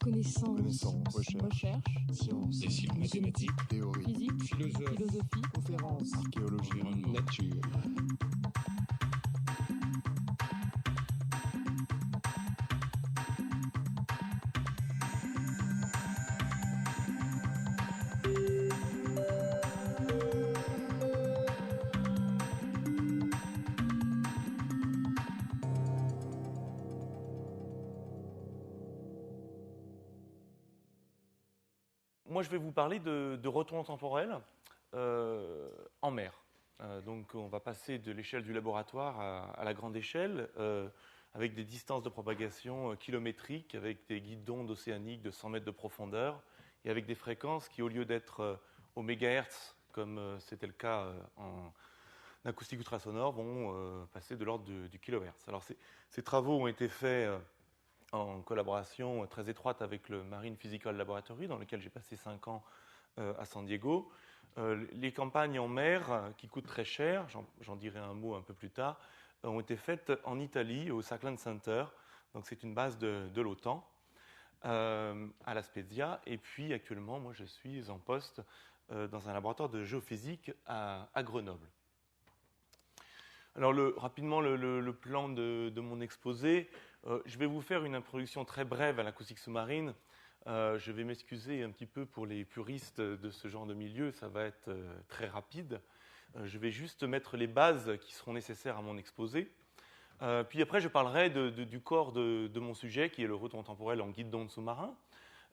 Connaissance, recherche, sciences, décisions mathématiques, théorie, physique, philosophie, conférences, archéologie, nature. Moi, je vais vous parler de retour temporel en mer. Donc, on va passer de l'échelle du laboratoire à la grande échelle, avec des distances de propagation kilométriques, avec des guides d'ondes océaniques de 100 mètres de profondeur, et avec des fréquences qui, au lieu d'être au mégahertz, comme c'était le cas en acoustique ultrasonore, vont passer de l'ordre du kilohertz. Alors, ces travaux ont été faits en collaboration très étroite avec le Marine Physical Laboratory, dans lequel j'ai passé 5 ans à San Diego. Les campagnes en mer, qui coûtent très cher, j'en dirai un mot un peu plus tard, ont été faites en Italie, au Sackland Center. Donc c'est une base de l'OTAN, à La Spezia. Et puis actuellement, moi je suis en poste dans un laboratoire de géophysique à Grenoble. Alors rapidement, le plan de mon exposé. Je vais vous faire une introduction très brève à l'acoustique sous-marine. Je vais m'excuser un petit peu pour les puristes de ce genre de milieu, ça va être très rapide. Je vais juste mettre les bases qui seront nécessaires à mon exposé. Puis après, je parlerai du corps de mon sujet, qui est le retour temporel en guide d'onde sous-marin.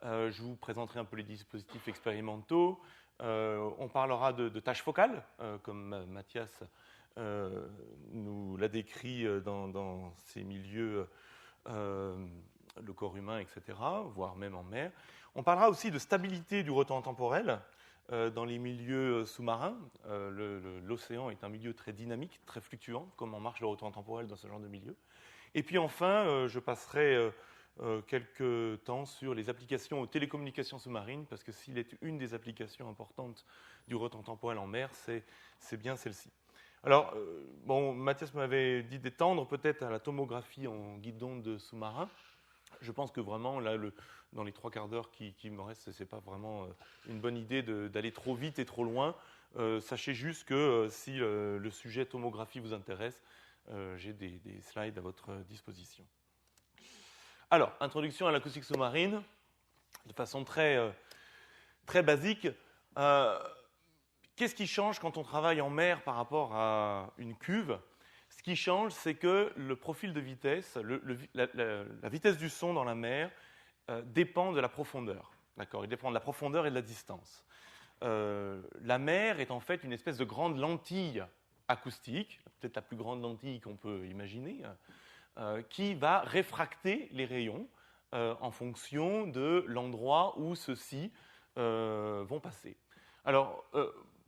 Je vous présenterai un peu les dispositifs expérimentaux. On parlera de tâches focales, comme Mathias nous l'a décrit dans ces milieux, le corps humain, etc., voire même en mer. On parlera aussi de stabilité du retour temporel dans les milieux sous-marins. L'océan est un milieu très dynamique, très fluctuant, comment marche le retour temporel dans ce genre de milieu. Et puis enfin, je passerai quelques temps sur les applications aux télécommunications sous-marines, parce que s'il est une des applications importantes du retour temporel en mer, c'est bien celle-ci. Alors, Mathias m'avait dit d'étendre peut-être à la tomographie en guide d'onde sous-marin. Je pense que vraiment, là, dans les 3 quarts d'heure qui me restent, ce n'est pas vraiment une bonne idée d'aller trop vite et trop loin. Sachez juste que si le sujet tomographie vous intéresse, j'ai des slides à votre disposition. Alors, introduction à l'acoustique sous-marine, de façon très basique. Qu'est-ce qui change quand on travaille en mer par rapport à une cuve ? Ce qui change, c'est que le profil de vitesse, la vitesse du son dans la mer dépend de la profondeur. D'accord ? Il dépend de la profondeur et de la distance. La mer est en fait une espèce de grande lentille acoustique, peut-être la plus grande lentille qu'on peut imaginer, qui va réfracter les rayons en fonction de l'endroit où ceux-ci vont passer. Alors,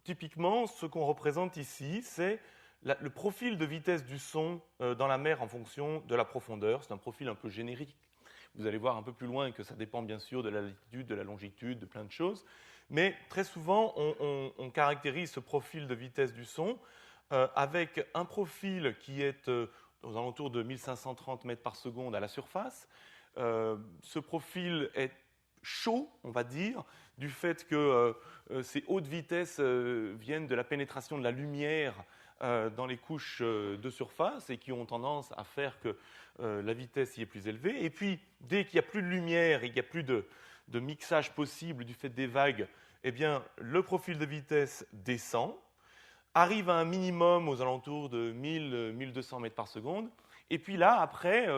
typiquement, ce qu'on représente ici, c'est le profil de vitesse du son dans la mer en fonction de la profondeur. C'est un profil un peu générique. Vous allez voir un peu plus loin que ça dépend bien sûr de la latitude, de la longitude, de plein de choses. Mais très souvent, on caractérise ce profil de vitesse du son avec un profil qui est aux alentours de 1530 mètres par seconde à la surface. Ce profil est chaud, on va dire, du fait que ces hautes vitesses viennent de la pénétration de la lumière dans les couches de surface et qui ont tendance à faire que la vitesse y est plus élevée. Et puis, dès qu'il n'y a plus de lumière et qu'il n'y a plus de mixage possible du fait des vagues, eh bien, le profil de vitesse descend, arrive à un minimum aux alentours de 1000-1200 mètres par seconde. Et puis là, après,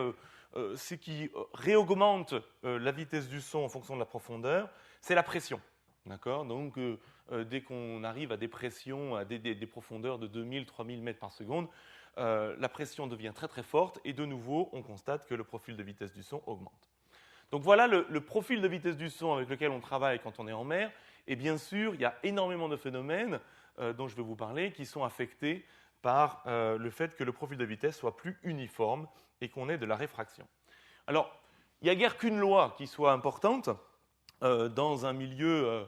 ce qui réaugmente la vitesse du son en fonction de la profondeur, c'est la pression. D'accord ? Donc, dès qu'on arrive à des pressions, à des profondeurs de 2000-3000 mètres par seconde, la pression devient très très forte et de nouveau, on constate que le profil de vitesse du son augmente. Donc voilà le profil de vitesse du son avec lequel on travaille quand on est en mer. Et bien sûr, il y a énormément de phénomènes dont je vais vous parler qui sont affectés par le fait que le profil de vitesse soit plus uniforme et qu'on ait de la réfraction. Alors, il n'y a guère qu'une loi qui soit importante dans un milieu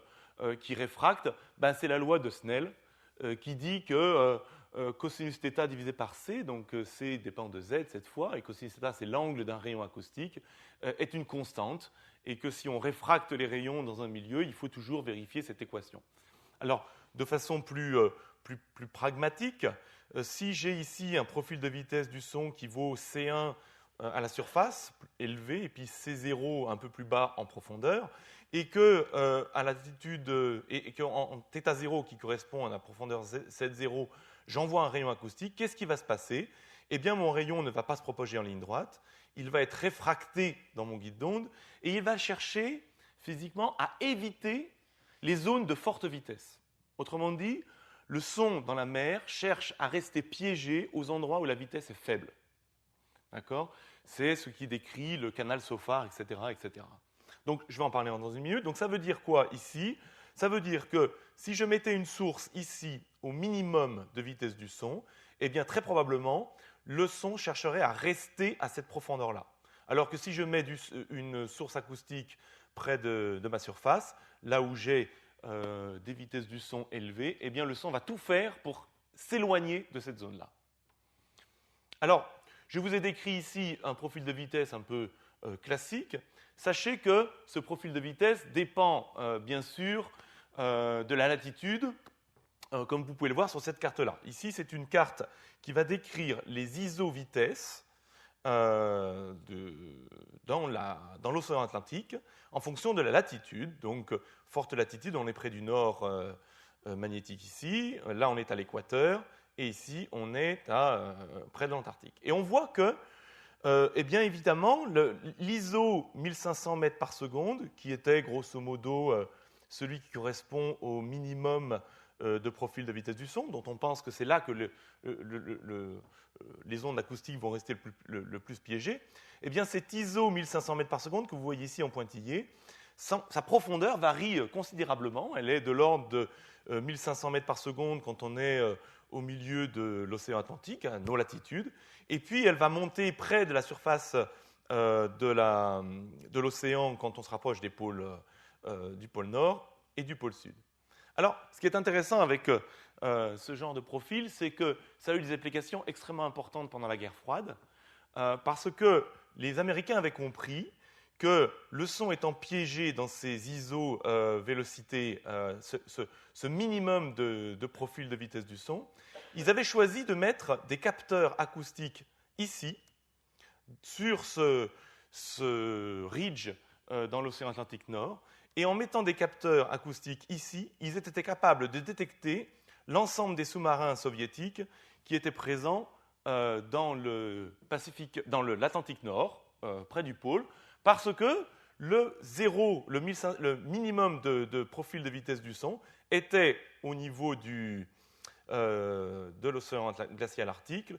qui réfracte, c'est la loi de Snell qui dit que cosinus θ divisé par c, donc c dépend de z cette fois, et cosinus θ c'est l'angle d'un rayon acoustique, est une constante, et que si on réfracte les rayons dans un milieu, il faut toujours vérifier cette équation. Alors, de façon plus pragmatique, si j'ai ici un profil de vitesse du son qui vaut C1 à la surface, élevé, et puis C0 un peu plus bas en profondeur, et que à latitude et qu'en θ0 qui correspond à la profondeur Z0, j'envoie un rayon acoustique, qu'est-ce qui va se passer? Eh bien, mon rayon ne va pas se propager en ligne droite, il va être réfracté dans mon guide d'onde, et il va chercher physiquement à éviter les zones de forte vitesse. Autrement dit, le son dans la mer cherche à rester piégé aux endroits où la vitesse est faible. D'accord? C'est ce qui décrit le canal Sofar, etc., etc. Donc, je vais en parler dans une minute. Donc, ça veut dire quoi ici? Ça veut dire que si je mettais une source ici au minimum de vitesse du son, eh bien, très probablement, le son chercherait à rester à cette profondeur-là. Alors que si je mets une source acoustique près de ma surface, là où j'ai des vitesses du son élevées, eh bien, le son va tout faire pour s'éloigner de cette zone-là. Alors, je vous ai décrit ici un profil de vitesse un peu classique. Sachez que ce profil de vitesse dépend bien sûr de la latitude, comme vous pouvez le voir sur cette carte-là. Ici, c'est une carte qui va décrire les isovitesses dans l'océan Atlantique en fonction de la latitude. Donc, forte latitude, on est près du nord magnétique ici. Là, on est à l'équateur. Et ici, on est près de l'Antarctique. Et on voit que, eh bien évidemment, l'ISO 1500 mètres par seconde, qui était grosso modo celui qui correspond au minimum de profil de vitesse du son, dont on pense que c'est là que les ondes acoustiques vont rester le plus piégées, eh bien cet ISO 1500 mètres par seconde que vous voyez ici en pointillé, sa profondeur varie considérablement. Elle est de l'ordre de 1500 mètres par seconde quand on est au milieu de l'océan Atlantique, à nos latitudes, et puis elle va monter près de la surface de l'océan quand on se rapproche du pôle Nord et du pôle Sud. Alors, ce qui est intéressant avec ce genre de profil, c'est que ça a eu des applications extrêmement importantes pendant la guerre froide, parce que les Américains avaient compris que le son étant piégé dans ces iso-vélocités, ce minimum de profil de vitesse du son, ils avaient choisi de mettre des capteurs acoustiques ici, sur ce ridge dans l'océan Atlantique Nord, et en mettant des capteurs acoustiques ici, ils étaient capables de détecter l'ensemble des sous-marins soviétiques qui étaient présents dans l'Atlantique Nord, près du pôle, parce que le minimum de profil de vitesse du son était au niveau de l'océan glacial arctique,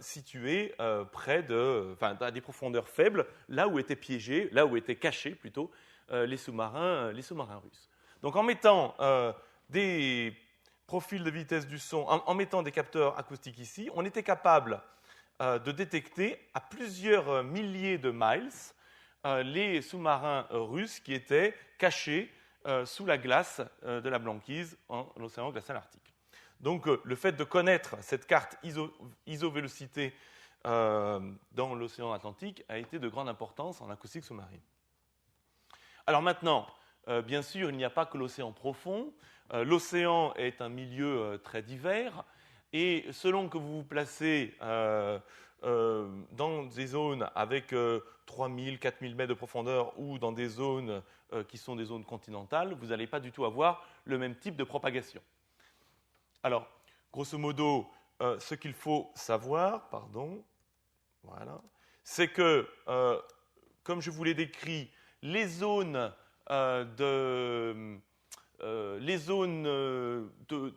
situé près à des profondeurs faibles, là où étaient cachés plutôt les sous-marins russes. Donc en mettant des profils de vitesse du son, en mettant des capteurs acoustiques ici, on était capable de détecter à plusieurs milliers de miles les sous-marins russes qui étaient cachés sous la glace de la banquise en océan glacial arctique. Donc le fait de connaître cette carte isovélocité dans l'océan Atlantique a été de grande importance en acoustique sous-marine. Alors maintenant, bien sûr, il n'y a pas que l'océan profond. L'océan est un milieu très divers, et selon que vous vous placez dans des zones avec 3000, 4000 mètres de profondeur ou dans des zones qui sont des zones continentales, vous n'allez pas du tout avoir le même type de propagation. Alors, grosso modo, ce qu'il faut savoir, c'est que, comme je vous l'ai décrit, les zones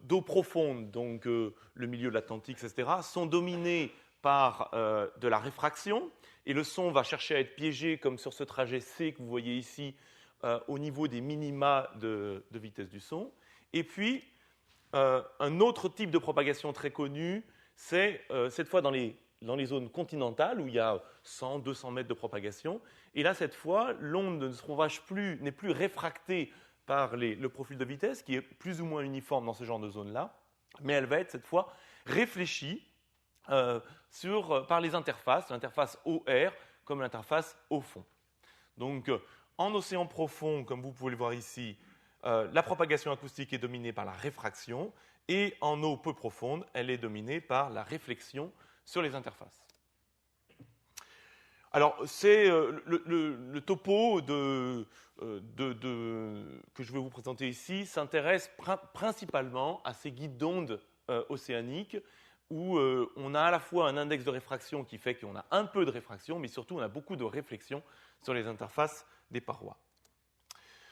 d'eau profonde, donc le milieu de l'Atlantique, etc., sont dominées par de la réfraction, et le son va chercher à être piégé, comme sur ce trajet C que vous voyez ici, au niveau des minima de vitesse du son. Et puis, un autre type de propagation très connu, c'est cette fois dans les zones continentales, où il y a 100, 200 mètres de propagation. Et là, cette fois, l'onde ne se propage plus, n'est plus réfractée par le profil de vitesse, qui est plus ou moins uniforme dans ce genre de zone-là, mais elle va être cette fois réfléchie par les interfaces, l'interface OR comme l'interface au fond. Donc, en océan profond, comme vous pouvez le voir ici, la propagation acoustique est dominée par la réfraction, et en eau peu profonde, elle est dominée par la réflexion sur les interfaces. Alors, c'est le topo que je vais vous présenter ici s'intéresse principalement à ces guides d'ondes océaniques où on a à la fois un index de réfraction qui fait qu'on a un peu de réfraction, mais surtout on a beaucoup de réflexion sur les interfaces des parois.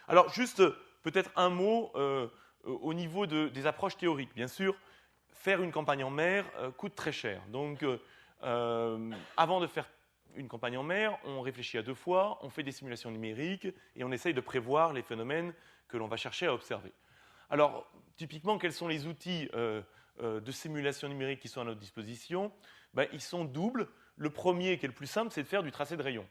Alors, juste peut-être un mot au niveau des approches théoriques. Bien sûr, faire une campagne en mer coûte très cher. Donc, avant de faire une campagne en mer, on réfléchit à deux fois, on fait des simulations numériques et on essaye de prévoir les phénomènes que l'on va chercher à observer. Alors, typiquement, quels sont les outils de simulation numérique qui sont à notre disposition? Ils sont doubles. Le premier, qui est le plus simple, c'est de faire du tracé de rayon.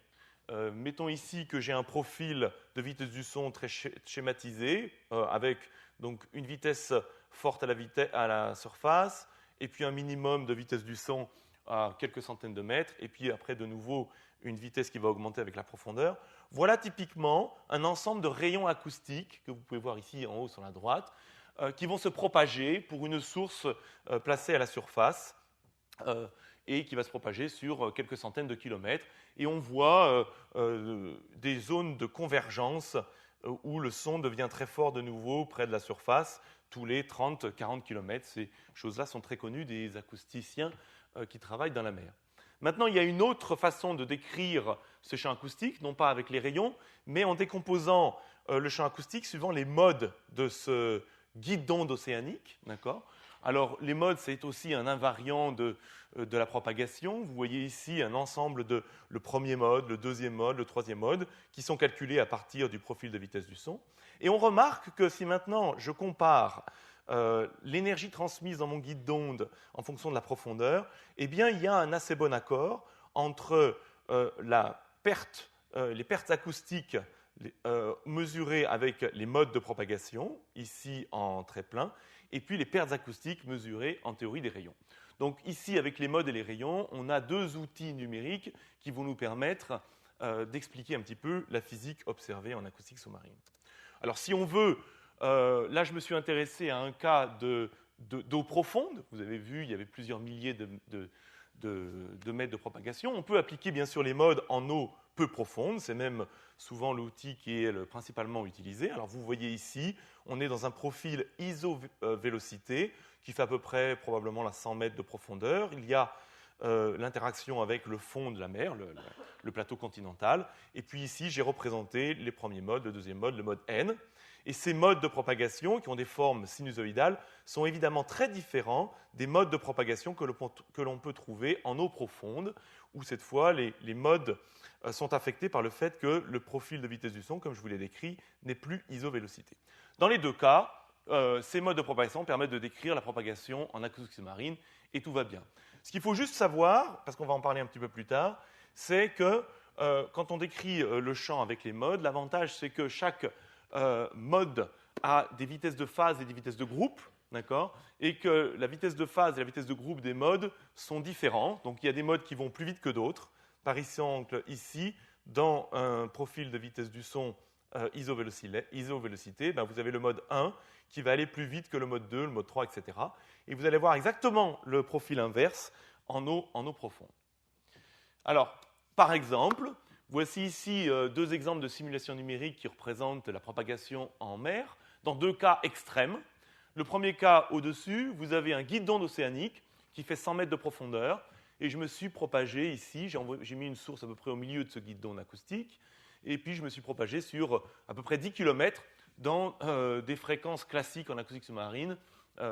Mettons ici que j'ai un profil de vitesse du son très schématisé, avec donc, une vitesse forte à la surface, et puis un minimum de vitesse du son à quelques centaines de mètres, et puis après de nouveau une vitesse qui va augmenter avec la profondeur. Voilà typiquement un ensemble de rayons acoustiques, que vous pouvez voir ici en haut sur la droite, qui vont se propager pour une source placée à la surface, et qui va se propager sur quelques centaines de kilomètres. Et on voit des zones de convergence où le son devient très fort de nouveau près de la surface, tous les 30-40 km. Ces choses-là sont très connues des acousticiens qui travaillent dans la mer. Maintenant, il y a une autre façon de décrire ce champ acoustique, non pas avec les rayons, mais en décomposant le champ acoustique suivant les modes de ce guide d'onde océanique. D'accord ? Alors, les modes, c'est aussi un invariant de la propagation. Vous voyez ici un ensemble de le premier mode, le deuxième mode, le troisième mode, qui sont calculés à partir du profil de vitesse du son. Et on remarque que si maintenant je compare l'énergie transmise dans mon guide d'onde en fonction de la profondeur, eh bien, il y a un assez bon accord entre les pertes acoustiques mesurées avec les modes de propagation, ici en très plein, et puis les pertes acoustiques mesurées en théorie des rayons. Donc ici, avec les modes et les rayons, on a deux outils numériques qui vont nous permettre d'expliquer un petit peu la physique observée en acoustique sous-marine. Alors si on veut, là je me suis intéressé à un cas d'eau profonde. Vous avez vu, il y avait plusieurs milliers de mètres de propagation. On peut appliquer bien sûr les modes en eau peu profonde, c'est même souvent l'outil qui est principalement utilisé. Alors vous voyez ici, on est dans un profil isovélocité qui fait à peu près probablement la 100 mètres de profondeur. Il y a l'interaction avec le fond de la mer, le plateau continental. Et puis ici, j'ai représenté les premiers modes, le deuxième mode, le mode N. Et ces modes de propagation, qui ont des formes sinusoïdales, sont évidemment très différents des modes de propagation que l'on peut trouver en eau profonde, où cette fois, les modes sont affectés par le fait que le profil de vitesse du son, comme je vous l'ai décrit, n'est plus isovélocité. Dans les deux cas, ces modes de propagation permettent de décrire la propagation en acoustique sous-marine, et tout va bien. Ce qu'il faut juste savoir, parce qu'on va en parler un petit peu plus tard, c'est que quand on décrit le champ avec les modes, l'avantage c'est que chaque mode a des vitesses de phase et des vitesses de groupe, d'accord, et que la vitesse de phase et la vitesse de groupe des modes sont différents. Donc il y a des modes qui vont plus vite que d'autres. Par exemple, ici, dans un profil de vitesse du son isovélocité, vous avez le mode 1 qui va aller plus vite que le mode 2, le mode 3, etc. Et vous allez voir exactement le profil inverse en eau profonde. Alors, par exemple, voici ici deux exemples de simulations numériques qui représentent la propagation en mer, dans deux cas extrêmes. Le premier cas, au-dessus, vous avez un guide d'onde océanique qui fait 100 mètres de profondeur, et je me suis propagé ici, j'ai mis une source à peu près au milieu de ce guide d'onde acoustique, et puis je me suis propagé sur à peu près 10 km dans des fréquences classiques en acoustique sous-marine,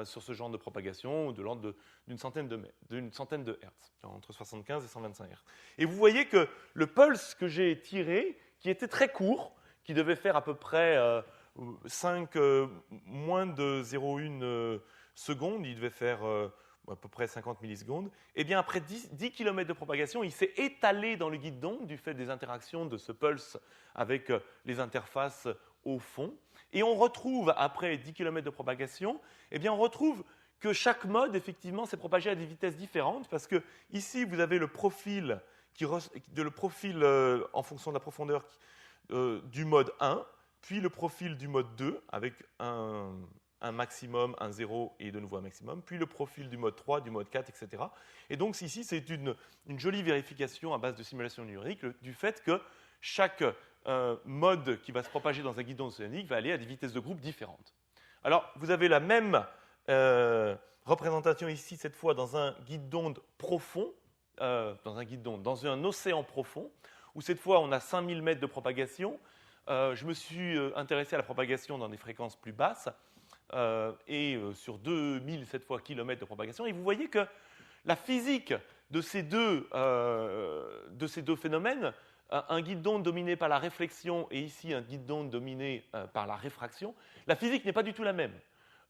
sur ce genre de propagation de l'ordre d'une centaine de Hertz, entre 75 et 125 Hertz. Et vous voyez que le pulse que j'ai tiré, qui était très court, qui devait faire à peu près moins de 0,1 seconde, il devait faire à peu près 50 millisecondes, et bien après 10 km de propagation, il s'est étalé dans le guide d'onde du fait des interactions de ce pulse avec les interfaces au fond. Et on retrouve, après 10 km de propagation, eh bien on retrouve que chaque mode, effectivement, s'est propagé à des vitesses différentes, parce que ici, vous avez le profil, en fonction de la profondeur du mode 1, puis le profil du mode 2, avec un maximum, un 0 et de nouveau un maximum, puis le profil du mode 3, du mode 4, etc. Et donc ici, c'est une jolie vérification à base de simulation numérique du fait que chaque mode qui va se propager dans un guide d'onde océanique va aller à des vitesses de groupe différentes. Alors, vous avez la même représentation ici, cette fois dans un guide d'onde profond, dans un océan profond, où cette fois on a 5000 mètres de propagation. Je me suis intéressé à la propagation dans des fréquences plus basses, sur 2000 cette fois kilomètres de propagation. Et vous voyez que la physique de ces deux phénomènes, un guide d'onde dominé par la réflexion et ici un guide d'onde dominé par la réfraction, la physique n'est pas du tout la même.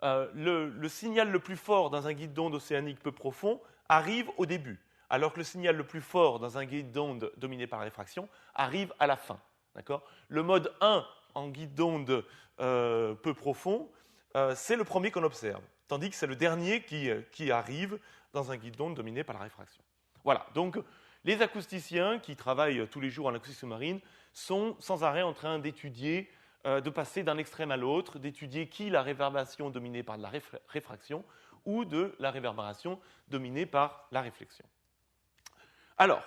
Le signal le plus fort dans un guide d'onde océanique peu profond arrive au début, alors que le signal le plus fort dans un guide d'onde dominé par la réfraction arrive à la fin. D'accord ? Le mode 1 en guide d'onde peu profond, c'est le premier qu'on observe, tandis que c'est le dernier qui arrive dans un guide d'onde dominé par la réfraction. Voilà, donc les acousticiens qui travaillent tous les jours en acoustique sous-marine sont sans arrêt en train d'étudier, de passer d'un extrême à l'autre, d'étudier la réverbération dominée par la réfraction ou de la réverbération dominée par la réflexion. Alors,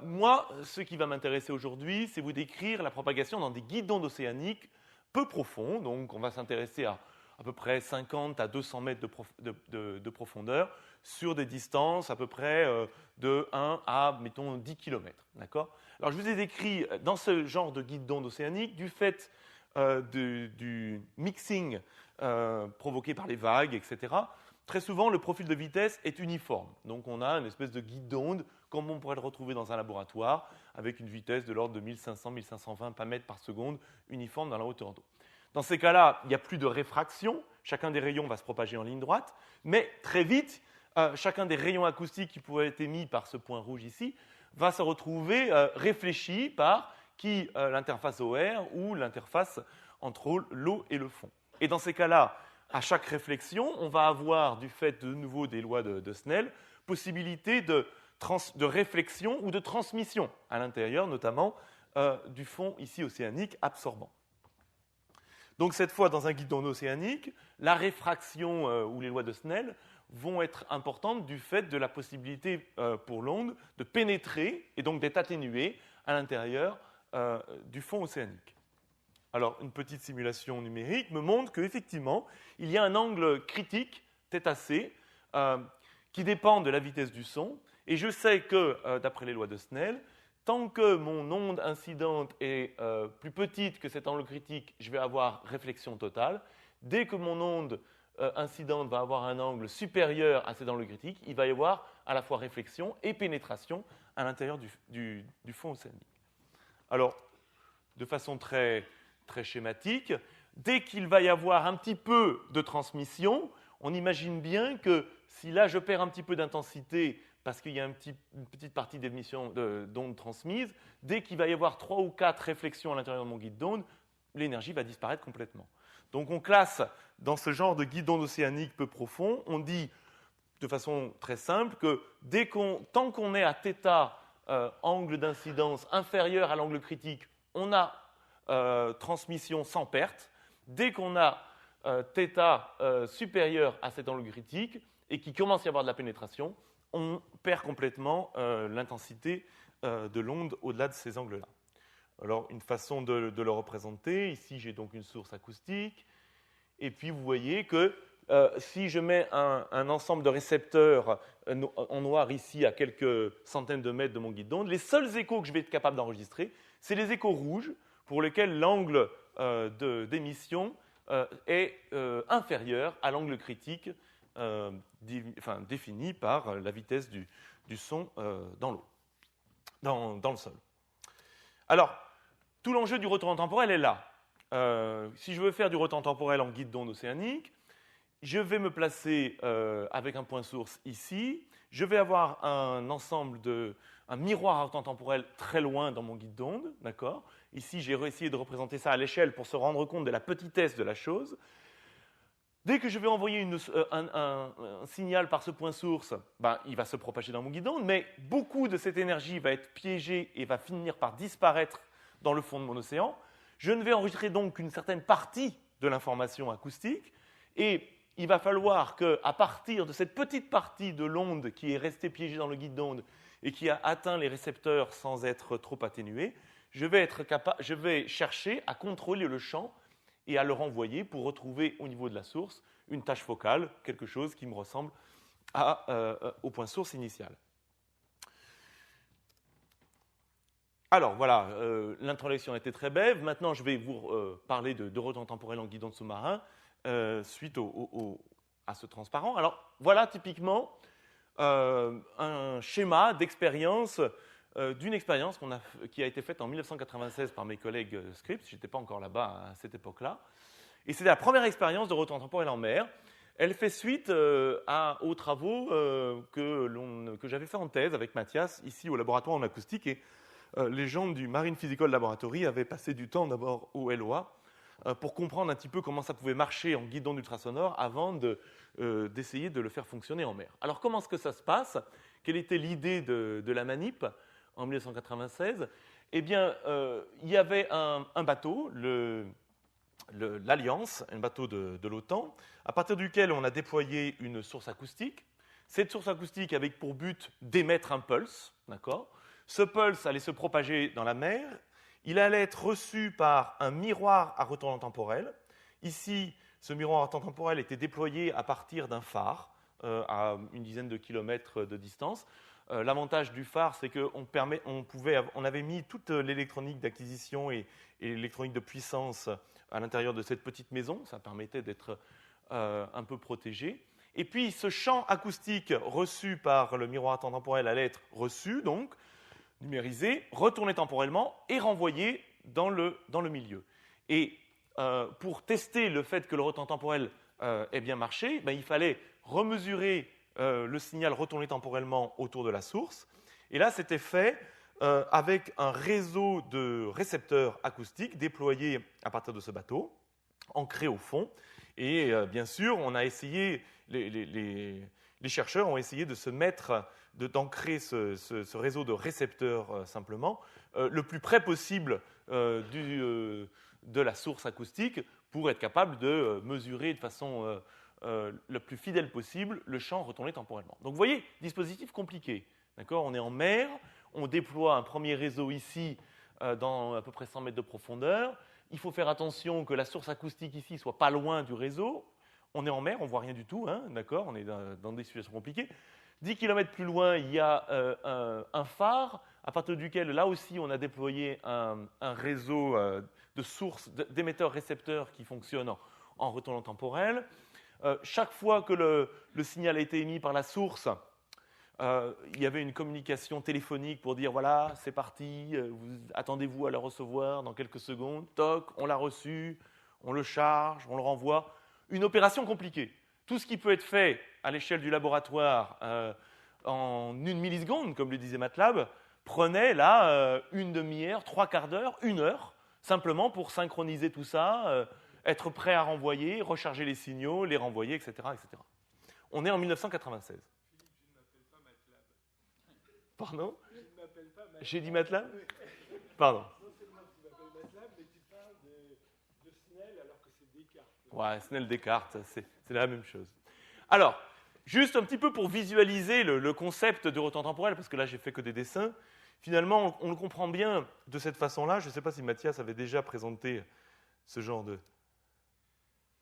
moi, ce qui va m'intéresser aujourd'hui, c'est vous décrire la propagation dans des guides d'onde océaniques peu profonds. Donc, on va s'intéresser à peu près 50 à 200 mètres de profondeur sur des distances à peu près de 1 à, mettons, 10 km. D'accord ? Alors, je vous ai décrit dans ce genre de guide d'onde océanique, du fait du mixing provoqué par les vagues, etc., très souvent, le profil de vitesse est uniforme. Donc, on a une espèce de guide d'onde, comme on pourrait le retrouver dans un laboratoire, avec une vitesse de l'ordre de 1500-1520 mètres par seconde, uniforme dans la hauteur d'eau. Dans ces cas-là, il n'y a plus de réfraction. Chacun des rayons va se propager en ligne droite. Mais très vite, chacun des rayons acoustiques qui pourraient être émis par ce point rouge ici va se retrouver réfléchi par l'interface OR ou l'interface entre l'eau et le fond. Et dans ces cas-là, à chaque réflexion, on va avoir, du fait de nouveau des lois de Snell, possibilité de réflexion ou de transmission à l'intérieur, notamment du fond ici océanique absorbant. Donc cette fois, dans un guide d'onde océanique, la réfraction ou les lois de Snell vont être importantes du fait de la possibilité pour l'onde de pénétrer et donc d'être atténuée à l'intérieur du fond océanique. Alors, une petite simulation numérique me montre qu'effectivement, il y a un angle critique, θc, qui dépend de la vitesse du son. Et je sais que, d'après les lois de Snell, tant que mon onde incidente est plus petite que cet angle critique, je vais avoir réflexion totale. Dès que mon onde incidente va avoir un angle supérieur à cet angle critique, il va y avoir à la fois réflexion et pénétration à l'intérieur du fond océanique. Alors, de façon très schématique, dès qu'il va y avoir un petit peu de transmission, on imagine bien que si là je perds un petit peu d'intensité parce qu'il y a une petite partie d'émission d'ondes transmises, dès qu'il va y avoir 3 ou 4 réflexions à l'intérieur de mon guide d'onde, l'énergie va disparaître complètement. Donc on classe dans ce genre de guide d'onde océanique peu profond, on dit de façon très simple que tant qu'on est à θ, angle d'incidence inférieur à l'angle critique, on a transmission sans perte. Dès qu'on a θ supérieur à cet angle critique et qu'il commence à y avoir de la pénétration, on perd complètement l'intensité de l'onde au-delà de ces angles-là. Alors, une façon de le représenter, ici j'ai donc une source acoustique, et puis vous voyez que si je mets un ensemble de récepteurs en noir ici à quelques centaines de mètres de mon guide d'onde, les seuls échos que je vais être capable d'enregistrer, c'est les échos rouges, pour lesquels l'angle d'émission est inférieur à l'angle critique défini par la vitesse du son dans l'eau, dans le sol. Alors, tout l'enjeu du retour temporel est là. Si je veux faire du retour temporel en guide d'onde océanique, je vais me placer avec un point source ici. Je vais avoir un miroir à retour temporel très loin dans mon guide d'onde, d'accord ? Ici, j'ai essayé de représenter ça à l'échelle pour se rendre compte de la petitesse de la chose. Dès que je vais envoyer un signal par ce point source, ben, il va se propager dans mon guidon, mais beaucoup de cette énergie va être piégée et va finir par disparaître dans le fond de mon océan. Je ne vais enregistrer donc qu'une certaine partie de l'information acoustique, et il va falloir qu'à partir de cette petite partie de l'onde qui est restée piégée dans le guide d'onde et qui a atteint les récepteurs sans être trop atténuée, je vais chercher à contrôler le champ et à le renvoyer pour retrouver au niveau de la source une tâche focale, quelque chose qui me ressemble au point source initial. Alors voilà, l'introduction a été très brève. Maintenant, je vais vous parler de retour temporel en guidon de sous-marin suite à ce transparent. Alors voilà typiquement un schéma d'expérience, d'une expérience qui a été faite en 1996 par mes collègues Scripps. Je n'étais pas encore là-bas à cette époque-là. Et c'était la première expérience de retour temporel en mer. Elle fait suite aux travaux que j'avais fait en thèse avec Mathias, ici au laboratoire en acoustique. Et les gens du Marine Physical Laboratory avaient passé du temps d'abord au LOA pour comprendre un petit peu comment ça pouvait marcher en guidon ultrasonore avant d'essayer de le faire fonctionner en mer. Alors comment est-ce que ça se passe? Quelle était l'idée de la manip en 1996? Eh bien, il y avait un bateau, l'Alliance, un bateau de l'OTAN, à partir duquel on a déployé une source acoustique. Cette source acoustique avait pour but d'émettre un pulse, d'accord? Ce pulse allait se propager dans la mer. Il allait être reçu par un miroir à retournement temporel. Ici, ce miroir à retournement temporel était déployé à partir d'un phare à une dizaine de kilomètres de distance. L'avantage du phare, c'est qu'on avait mis toute l'électronique d'acquisition et l'électronique de puissance à l'intérieur de cette petite maison. Ça permettait d'être un peu protégé. Et puis, ce champ acoustique reçu par le miroir temporel allait être reçu, donc numérisé, retourné temporellement et renvoyé dans le milieu. Et pour tester le fait que le retour temporel ait bien marché, il fallait remesurer le signal retourné temporellement autour de la source. Et là, c'était fait avec un réseau de récepteurs acoustiques déployés à partir de ce bateau, ancré au fond. Et bien sûr, on a essayé, les chercheurs ont essayé de se mettre, d'ancrer ce réseau de récepteurs simplement, le plus près possible de la source acoustique pour être capable de mesurer de façon le plus fidèle possible le champ retourné temporellement. Donc vous voyez, dispositif compliqué. D'accord ? On est en mer, on déploie un premier réseau ici dans à peu près 100 mètres de profondeur. Il faut faire attention que la source acoustique ici ne soit pas loin du réseau. On est en mer, on ne voit rien du tout, hein, d'accord ? On est dans des situations compliquées. 10 km plus loin, il y a un phare, à partir duquel, là aussi, on a déployé un réseau de sources, d'émetteurs-récepteurs qui fonctionnent en retournement temporel. Chaque fois que le signal a été émis par la source, il y avait une communication téléphonique pour dire voilà, c'est parti, attendez-vous à le recevoir dans quelques secondes. Toc, on l'a reçu, on le charge, on le renvoie. Une opération compliquée. Tout ce qui peut être fait à l'échelle du laboratoire en 1 milliseconde, comme le disait MATLAB, prenait là une demi-heure, 3/4 d'heure, 1 heure, simplement pour synchroniser tout ça, être prêt à renvoyer, recharger les signaux, les renvoyer, etc., etc. On est en 1996. Pardon ? Je ne m'appelle pas MATLAB. J'ai dit MATLAB ? Pardon. Non seulement tu m'appelles MATLAB, mais tu parles de Snell alors que c'est Descartes. Ouais, Snell Descartes, c'est la même chose. Alors, juste un petit peu pour visualiser le concept de retour temporel, parce que là, j'ai fait que des dessins. Finalement, on le comprend bien de cette façon-là. Je ne sais pas si Mathias avait déjà présenté ce genre de...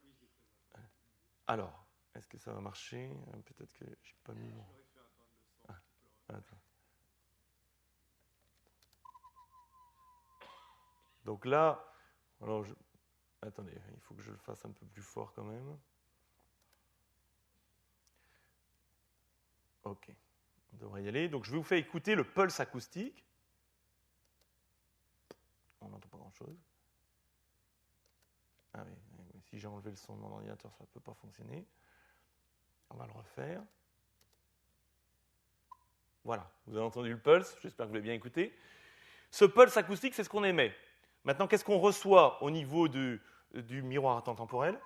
Oui, j'ai présenté. Alors, est-ce que ça va marcher ? Peut-être que je n'ai pas mis... J'aurais fait un temps de leçon. Attends. Donc là, alors attendez, il faut que je le fasse un peu plus fort quand même. Ok, on devrait y aller. Donc je vais vous faire écouter le pulse acoustique. On n'entend pas grand-chose. Ah oui, si j'ai enlevé le son de mon ordinateur, ça ne peut pas fonctionner. On va le refaire. Voilà, vous avez entendu le pulse, j'espère que vous l'avez bien écouté. Ce pulse acoustique, c'est ce qu'on émet. Maintenant, qu'est-ce qu'on reçoit au niveau du miroir à temps temporel ?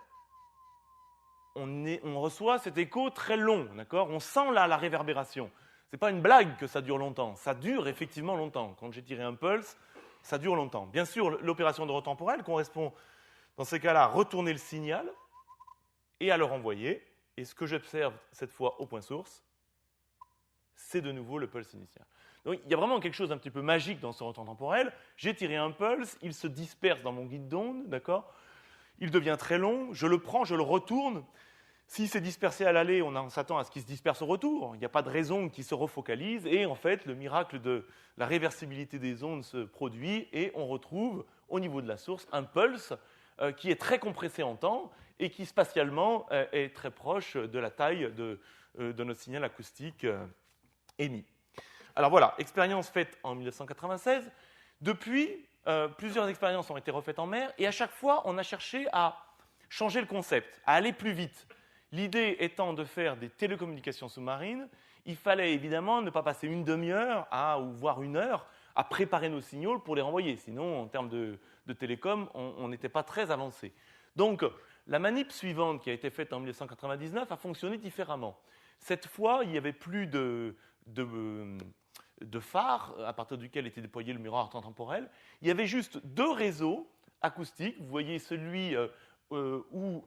on reçoit cet écho très long, d'accord? On sent là la réverbération. Ce n'est pas une blague que ça dure longtemps, ça dure effectivement longtemps. Quand j'ai tiré un pulse, ça dure longtemps. Bien sûr, l'opération de retemporel correspond, dans ces cas-là, à retourner le signal et à le renvoyer. Et ce que j'observe cette fois au point source, c'est de nouveau le pulse initial. Donc il y a vraiment quelque chose d'un petit peu magique dans ce retour temporel. J'ai tiré un pulse, il se disperse dans mon guide d'onde, d'accord? Il devient très long, je le prends, je le retourne. S'il s'est dispersé à l'aller, on s'attend à ce qu'il se disperse au retour. Il n'y a pas de raison qu'il se refocalise. Et en fait, le miracle de la réversibilité des ondes se produit et on retrouve, au niveau de la source, un pulse qui est très compressé en temps et qui, spatialement, est très proche de la taille de notre signal acoustique émis. Alors voilà, expérience faite en 1996. Depuis, plusieurs expériences ont été refaites en mer et à chaque fois, on a cherché à changer le concept, à aller plus vite. L'idée étant de faire des télécommunications sous-marines, il fallait évidemment ne pas passer une demi-heure ou voire une heure à préparer nos signaux pour les renvoyer. Sinon, en termes de télécom, on n'était pas très avancé. Donc, la manip suivante qui a été faite en 1999 a fonctionné différemment. Cette fois, il n'y avait plus de phare à partir duquel était déployé le miroir temporel. Il y avait juste deux réseaux acoustiques. Vous voyez celui où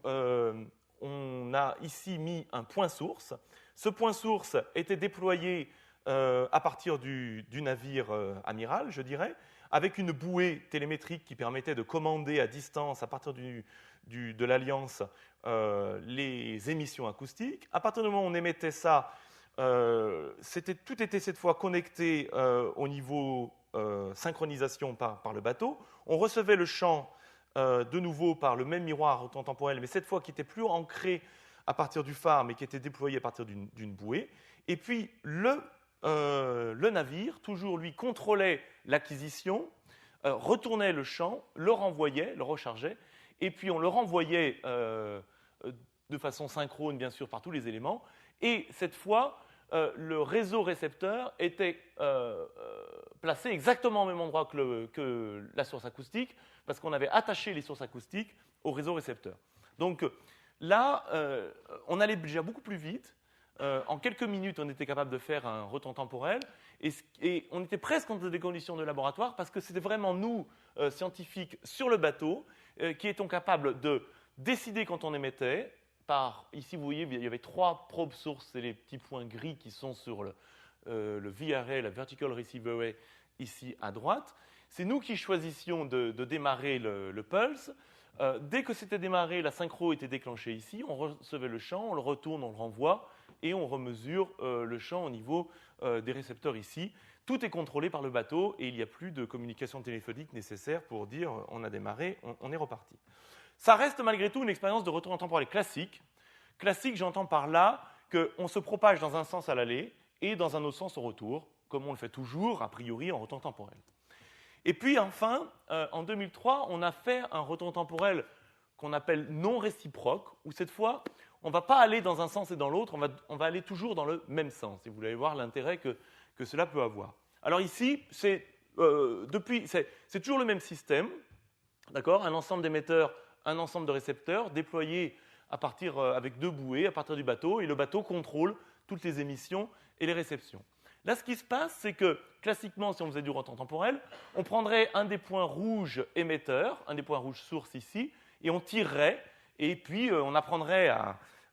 on a ici mis un point source. Ce point source était déployé à partir du navire amiral, je dirais, avec une bouée télémétrique qui permettait de commander à distance, à partir de l'Alliance, les émissions acoustiques. À partir du moment où on émettait ça, tout était cette fois connecté au niveau synchronisation par le bateau. On recevait le champ de nouveau par le même miroir temporel, mais cette fois qui était plus ancré à partir du phare, mais qui était déployé à partir d'une bouée. Et puis le navire, toujours lui, contrôlait l'acquisition, retournait le champ, le renvoyait, le rechargeait, et puis on le renvoyait de façon synchrone, bien sûr, par tous les éléments. Et cette fois, le réseau récepteur était placé exactement au même endroit que la source acoustique, parce qu'on avait attaché les sources acoustiques au réseau récepteur. Donc là, on allait déjà beaucoup plus vite. En quelques minutes, on était capable de faire un retour temporel, et on était presque dans des conditions de laboratoire, parce que c'était vraiment nous, scientifiques, sur le bateau, qui étions capables de décider quand on émettait. Ici, vous voyez, il y avait 3 probes sources, c'est les petits points gris qui sont sur le VRA, la Vertical Receiver Array, ici à droite. C'est nous qui choisissions de démarrer le pulse. Dès que c'était démarré, la synchro était déclenchée ici. On recevait le champ, on le retourne, on le renvoie et on remesure le champ au niveau des récepteurs ici. Tout est contrôlé par le bateau et il n'y a plus de communication téléphonique nécessaire pour dire on a démarré, on est reparti. Ça reste malgré tout une expérience de retour en temporel classique. Classique, j'entends par là qu'on se propage dans un sens à l'aller et dans un autre sens au retour, comme on le fait toujours, a priori, en retour temporel. Et puis enfin, en 2003, on a fait un retour temporel qu'on appelle non réciproque, où cette fois, on ne va pas aller dans un sens et dans l'autre, on va aller toujours dans le même sens. Et vous allez voir l'intérêt que cela peut avoir. Alors ici, c'est toujours le même système, d'accord, un ensemble d'émetteurs, un ensemble de récepteurs déployés avec 2 bouées à partir du bateau, et le bateau contrôle toutes les émissions et les réceptions. Là, ce qui se passe, c'est que, classiquement, si on faisait du retour temporel, on prendrait un des points rouges émetteurs, un des points rouges sources ici, et on tirerait, et puis on apprendrait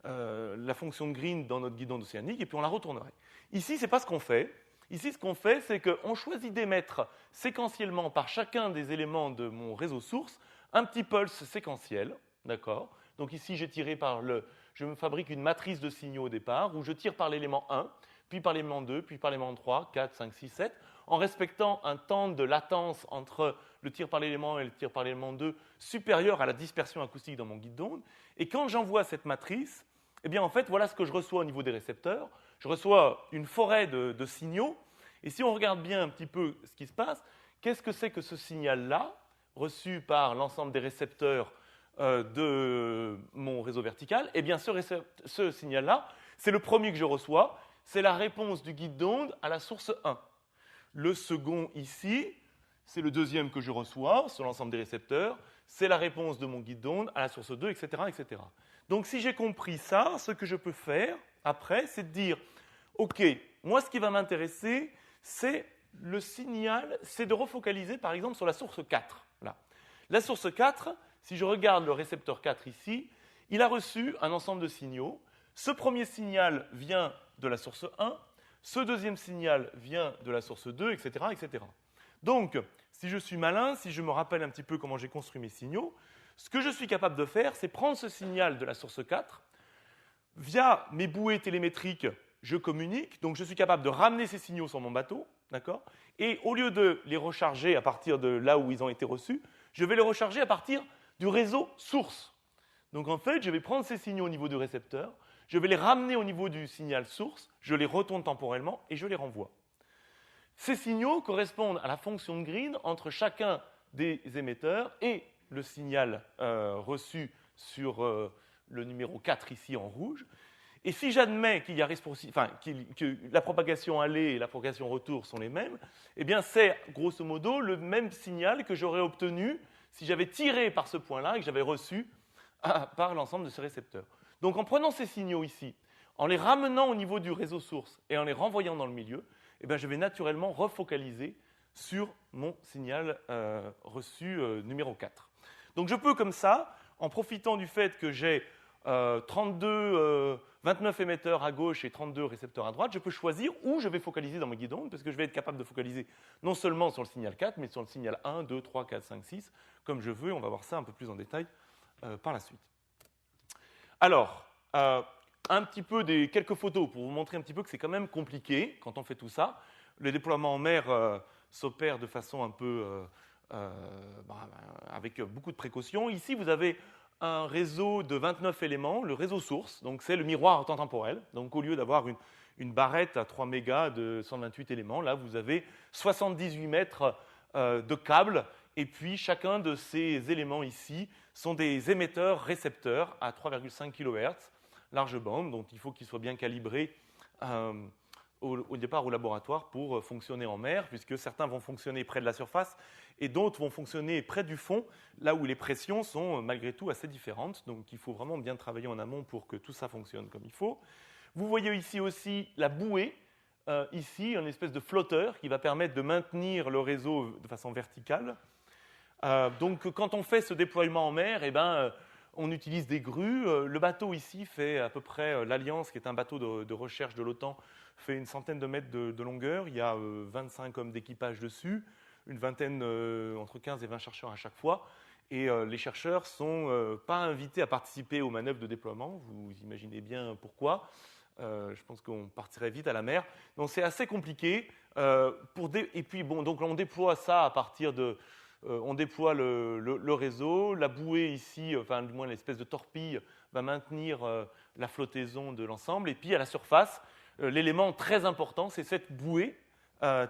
la fonction de Green dans notre guidon océanique, et puis on la retournerait. Ici, ce n'est pas ce qu'on fait. Ici, ce qu'on fait, c'est qu'on choisit d'émettre séquentiellement par chacun des éléments de mon réseau source un petit pulse séquentiel, d'accord ? Donc ici, je me fabrique une matrice de signaux au départ, où je tire par l'élément 1, puis par l'élément 2, puis par l'élément 3, 4, 5, 6, 7, en respectant un temps de latence entre le tir par l'élément 1 et le tir par l'élément 2 supérieur à la dispersion acoustique dans mon guide d'onde. Et quand j'envoie cette matrice, eh bien en fait, voilà ce que je reçois au niveau des récepteurs. Je reçois une forêt de signaux. Et si on regarde bien un petit peu ce qui se passe, qu'est-ce que c'est que ce signal-là, reçu par l'ensemble des récepteurs de mon réseau vertical? Eh bien, ce signal-là, c'est le premier que je reçois. C'est la réponse du guide d'onde à la source 1. Le second ici, c'est le deuxième que je reçois sur l'ensemble des récepteurs. c'est la réponse de mon guide d'onde à la source 2, etc., etc. Donc si j'ai compris ça, ce que je peux faire après, c'est de dire, OK, moi ce qui va m'intéresser, c'est le signal, c'est de refocaliser par exemple sur la source 4. Là. La source 4, si je regarde le récepteur 4 ici, il a reçu un ensemble de signaux. Ce premier signal vient de la source 1, ce deuxième signal vient de la source 2, etc., etc. Donc, si je suis malin, si je me rappelle un petit peu comment j'ai construit mes signaux, ce que je suis capable de faire, c'est prendre ce signal de la source 4, via mes bouées télémétriques, je communique, donc je suis capable de ramener ces signaux sur mon bateau, d'accord ? Et au lieu de les recharger à partir de là où ils ont été reçus, je vais les recharger à partir du réseau source. Donc en fait, je vais prendre ces signaux au niveau du récepteur, je vais les ramener au niveau du signal source, je les retourne temporellement et je les renvoie. Ces signaux correspondent à la fonction de Green entre chacun des émetteurs et le signal reçu sur le numéro 4 ici en rouge. Et si j'admets qu'il y a que la propagation aller et la propagation retour sont les mêmes, eh bien c'est grosso modo le même signal que j'aurais obtenu si j'avais tiré par ce point-là et que j'avais reçu par l'ensemble de ces récepteurs. Donc en prenant ces signaux ici, en les ramenant au niveau du réseau source et en les renvoyant dans le milieu, eh bien, je vais naturellement refocaliser sur mon signal reçu numéro 4. Donc je peux comme ça, en profitant du fait que j'ai 29 émetteurs à gauche et 32 récepteurs à droite, je peux choisir où je vais focaliser dans mon guide d'onde, parce que je vais être capable de focaliser non seulement sur le signal 4, mais sur le signal 1, 2, 3, 4, 5, 6, comme je veux. On va voir ça un peu plus en détail par la suite. Alors, quelques photos pour vous montrer un petit peu que c'est quand même compliqué quand on fait tout ça. Le déploiement en mer s'opère de façon un peu avec beaucoup de précautions. Ici, vous avez un réseau de 29 éléments, le réseau source, donc c'est le miroir temps-temporel. Donc au lieu d'avoir une barrette à 3 mégas de 128 éléments, là vous avez 78 mètres de câbles, et puis chacun de ces éléments ici sont des émetteurs-récepteurs à 3,5 kHz, large bande, donc il faut qu'ils soient bien calibrés au départ au laboratoire pour fonctionner en mer, puisque certains vont fonctionner près de la surface et d'autres vont fonctionner près du fond, là où les pressions sont malgré tout assez différentes. Donc il faut vraiment bien travailler en amont pour que tout ça fonctionne comme il faut. Vous voyez ici aussi la bouée, ici, une espèce de flotteur qui va permettre de maintenir le réseau de façon verticale. Donc quand on fait ce déploiement en mer, on utilise des grues. Le bateau ici fait à peu près l'Alliance, qui est un bateau de recherche de l'OTAN, fait une centaine de mètres de longueur. Il y a 25 hommes d'équipage dessus, une vingtaine, entre 15 et 20 chercheurs à chaque fois. Et les chercheurs ne sont pas invités à participer aux manœuvres de déploiement. Vous imaginez bien pourquoi. Je pense qu'on partirait vite à la mer. Donc c'est assez compliqué. Et puis donc on déploie ça à partir de... on déploie le réseau. La bouée ici, enfin du moins l'espèce de torpille, va maintenir la flottaison de l'ensemble. Et puis à la surface, l'élément très important, c'est cette bouée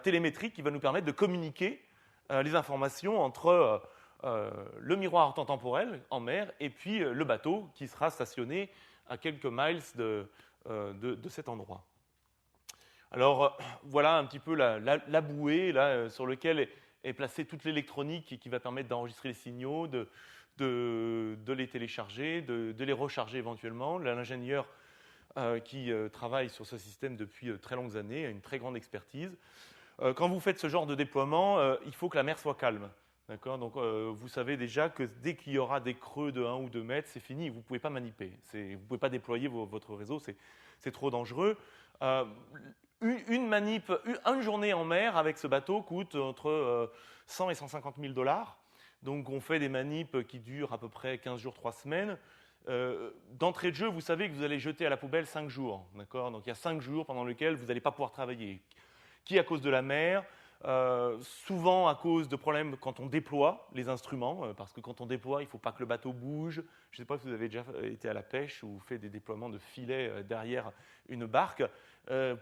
télémétrique qui va nous permettre de communiquer les informations entre le miroir temps-temporel en mer et puis le bateau qui sera stationné à quelques miles de cet endroit. Alors voilà un petit peu la bouée là, sur laquelle est placée toute l'électronique qui va permettre d'enregistrer les signaux, de les télécharger, de les recharger éventuellement. L'ingénieur qui travaille sur ce système depuis très longues années, a une très grande expertise. Quand vous faites ce genre de déploiement, il faut que la mer soit calme. D'accord ? Donc, vous savez déjà que dès qu'il y aura des creux de 1 ou 2 mètres, c'est fini, vous ne pouvez pas maniper. Vous ne pouvez pas déployer votre réseau, c'est trop dangereux. Une journée en mer avec ce bateau coûte entre 100 et 150 000 $. Donc, on fait des manips qui durent à peu près 15 jours, 3 semaines. D'entrée de jeu, vous savez que vous allez jeter à la poubelle 5 jours. D'accord ? Donc, il y a 5 jours pendant lesquels vous n'allez pas pouvoir travailler. Qui à cause de la mer, souvent à cause de problèmes quand on déploie les instruments, parce que quand on déploie, il ne faut pas que le bateau bouge. Je ne sais pas si vous avez déjà été à la pêche ou fait des déploiements de filets derrière une barque.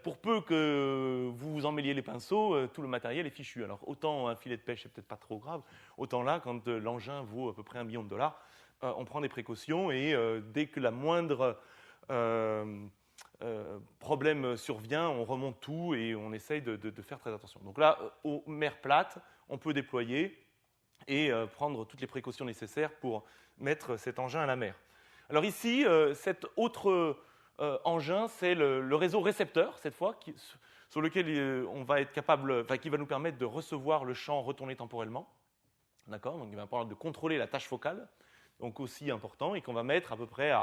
Pour peu que vous vous emmêliez les pinceaux, tout le matériel est fichu. Alors autant un filet de pêche, c'est peut-être pas trop grave, autant là, quand l'engin vaut à peu près $1 million, on prend des précautions et dès que la moindre problème survient, on remonte tout et on essaye de faire très attention. Donc là, aux mers plates, on peut déployer et prendre toutes les précautions nécessaires pour mettre cet engin à la mer. Alors ici, cet autre engin, c'est le réseau récepteur, cette fois, sur lequel on va être capable, qui va nous permettre de recevoir le champ retourné temporellement. D'accord ? Donc il va permettre de contrôler la tâche focale, donc aussi important, et qu'on va mettre à peu près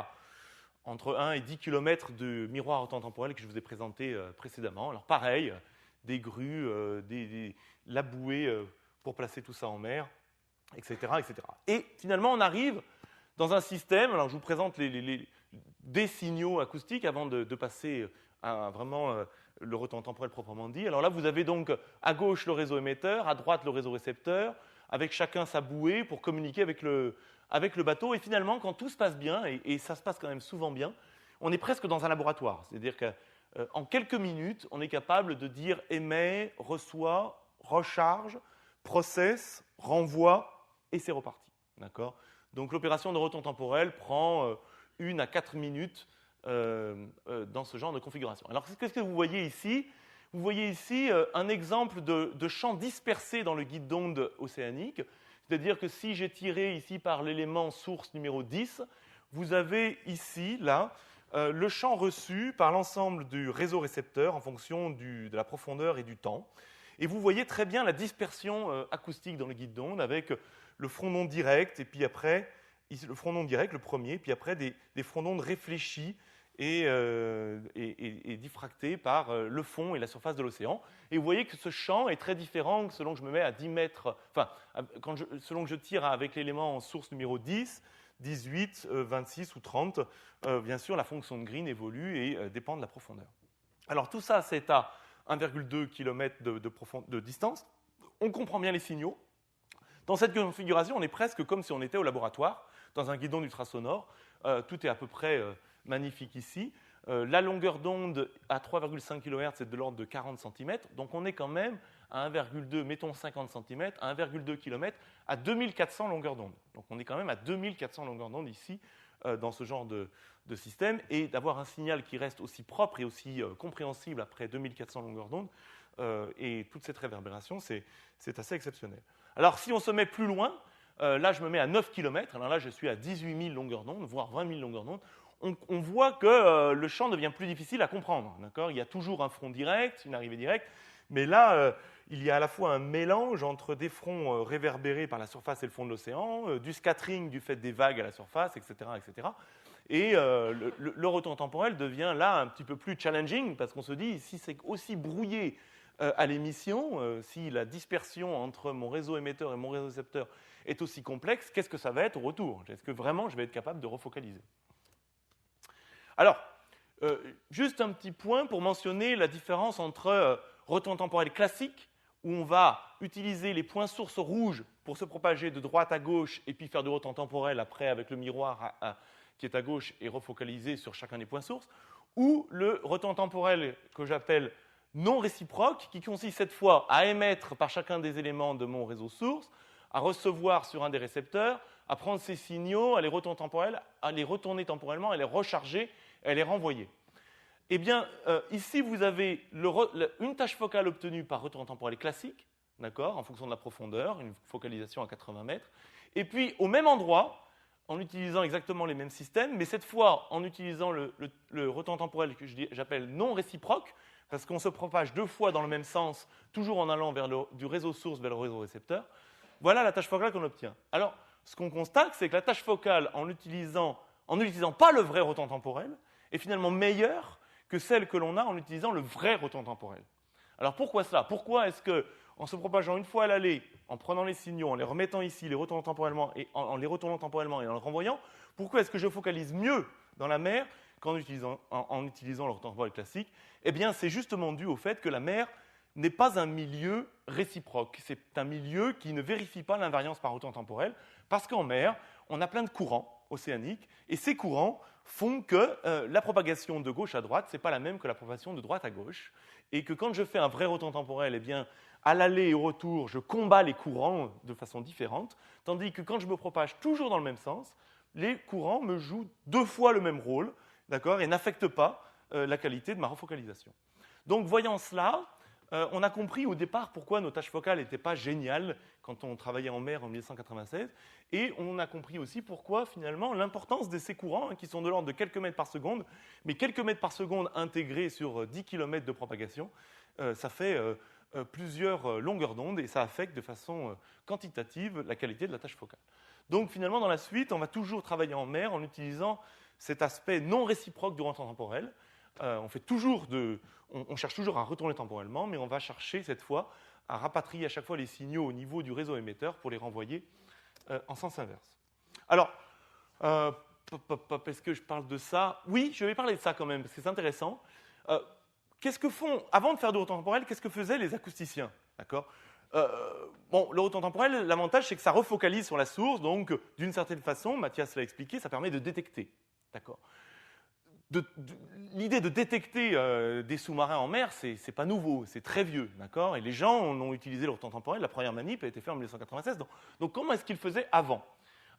entre 1 et 10 km de miroir en temps temporel que je vous ai présenté précédemment. Alors pareil, des grues, la bouée pour placer tout ça en mer, etc., etc. Et finalement, on arrive dans un système, alors je vous présente des signaux acoustiques avant de passer à vraiment le retour temporel proprement dit. Alors là, vous avez donc à gauche le réseau émetteur, à droite le réseau récepteur, avec chacun sa bouée pour communiquer avec le bateau. Et finalement, quand tout se passe bien, et ça se passe quand même souvent bien, on est presque dans un laboratoire. C'est-à-dire qu'en quelques minutes, on est capable de dire émet, reçoit, recharge, processe, renvoie, et c'est reparti. D'accord ? Donc l'opération de retour temporel prend 1 à 4 minutes dans ce genre de configuration. Alors qu'est-ce que vous voyez ici ? Vous voyez ici un exemple de champ dispersé dans le guide d'onde océanique. C'est-à-dire que si j'ai tiré ici par l'élément source numéro 10, vous avez ici, là, le champ reçu par l'ensemble du réseau récepteur en fonction de la profondeur et du temps. Et vous voyez très bien la dispersion acoustique dans le guide d'onde avec le front d'onde direct, et puis après, ici, le front d'onde direct, le premier, puis après des fronts d'onde réfléchis et diffractés par le fond et la surface de l'océan. Et vous voyez que ce champ est très différent selon que je me mets à 10 mètres, selon que je tire avec l'élément en source numéro 10, 18, 26 ou 30. Bien sûr, la fonction de Green évolue et dépend de la profondeur. Alors tout ça, c'est à 1,2 km de distance. On comprend bien les signaux. Dans cette configuration, on est presque comme si on était au laboratoire, dans un guidon ultrasonore. Tout est à peu près magnifique ici. La longueur d'onde à 3,5 kHz est de l'ordre de 40 cm. Donc on est quand même à 1,2, mettons 50 cm, à 1,2 km, à 2400 longueurs d'onde. Donc on est quand même à 2400 longueurs d'onde ici, dans ce genre de système. Et d'avoir un signal qui reste aussi propre et aussi compréhensible après 2400 longueurs d'onde, et toute cette réverbération, c'est assez exceptionnel. Alors, si on se met plus loin, là, je me mets à 9 km. Alors là, je suis à 18 000 longueurs d'onde, voire 20 000 longueurs d'onde. On voit que le champ devient plus difficile à comprendre. D'accord ? Il y a toujours un front direct, une arrivée directe. Mais là, il y a à la fois un mélange entre des fronts réverbérés par la surface et le fond de l'océan, du scattering du fait des vagues à la surface, etc. etc. Et le retour temporel devient là un petit peu plus challenging, parce qu'on se dit, si c'est aussi brouillé à l'émission, si la dispersion entre mon réseau émetteur et mon réseau récepteur est aussi complexe, qu'est-ce que ça va être au retour ? Est-ce que vraiment je vais être capable de refocaliser ? Alors, juste un petit point pour mentionner la différence entre retour temporel classique, où on va utiliser les points sources rouges pour se propager de droite à gauche et puis faire du retour temporel après avec le miroir qui est à gauche et refocaliser sur chacun des points sources, ou le retour temporel que j'appelle non réciproque, qui consiste cette fois à émettre par chacun des éléments de mon réseau source, à recevoir sur un des récepteurs, à prendre ces signaux, à les retourner temporellement, à les recharger et à les renvoyer. Eh bien, ici, vous avez une tâche focale obtenue par retour temporel classique, d'accord, en fonction de la profondeur, une focalisation à 80 mètres, et puis au même endroit, en utilisant exactement les mêmes systèmes, mais cette fois en utilisant le retour temporel que j'appelle non réciproque, parce qu'on se propage 2 fois dans le même sens, toujours en allant du réseau source vers le réseau récepteur. Voilà la tâche focale qu'on obtient. Alors, ce qu'on constate, c'est que la tâche focale, en n'utilisant pas le vrai retour temporel, est finalement meilleure que celle que l'on a en utilisant le vrai retour temporel. Alors pourquoi cela ? Pourquoi est-ce qu'en se propageant une fois à l'aller, en prenant les signaux, en les remettant ici, les retournant temporellement et en les retournant temporellement et en les renvoyant, pourquoi est-ce que je focalise mieux dans la mer qu'en utilisant le retour temporel classique ? Eh bien, c'est justement dû au fait que la mer n'est pas un milieu réciproque. C'est un milieu qui ne vérifie pas l'invariance par retour temporel, parce qu'en mer, on a plein de courants océaniques, et ces courants font que la propagation de gauche à droite, ce n'est pas la même que la propagation de droite à gauche, et que quand je fais un vrai retour temporel, eh bien, à l'aller et au retour, je combats les courants de façon différente, tandis que quand je me propage toujours dans le même sens, les courants me jouent 2 fois le même rôle, d'accord, et n'affectent pas la qualité de ma refocalisation. Donc, voyant cela, on a compris au départ pourquoi nos tâches focales n'étaient pas géniales, quand on travaillait en mer en 1996. Et on a compris aussi pourquoi, finalement, l'importance de ces courants, qui sont de l'ordre de quelques mètres par seconde, mais quelques mètres par seconde intégrés sur 10 km de propagation, ça fait plusieurs longueurs d'onde et ça affecte de façon quantitative la qualité de la tâche focale. Donc, finalement, dans la suite, on va toujours travailler en mer en utilisant cet aspect non réciproque du retention temporel. On cherche toujours à retourner temporellement, mais on va chercher cette fois à rapatrier à chaque fois les signaux au niveau du réseau émetteur pour les renvoyer en sens inverse. Alors, est-ce que je parle de ça? Oui, je vais parler de ça quand même, parce que c'est intéressant. Qu'est-ce que font, avant de faire du retention temporel, qu'est-ce que faisaient les acousticiens? D'accord? Le retention temporel, l'avantage, c'est que ça refocalise sur la source, donc d'une certaine façon, Mathias l'a expliqué, ça permet de détecter. D'accord? L'idée de détecter des sous-marins en mer, c'est pas nouveau, c'est très vieux, d'accord? Et les gens ont utilisé le retention temporel. La première manip a été faite en 1996. Donc comment est-ce qu'ils faisaient avant?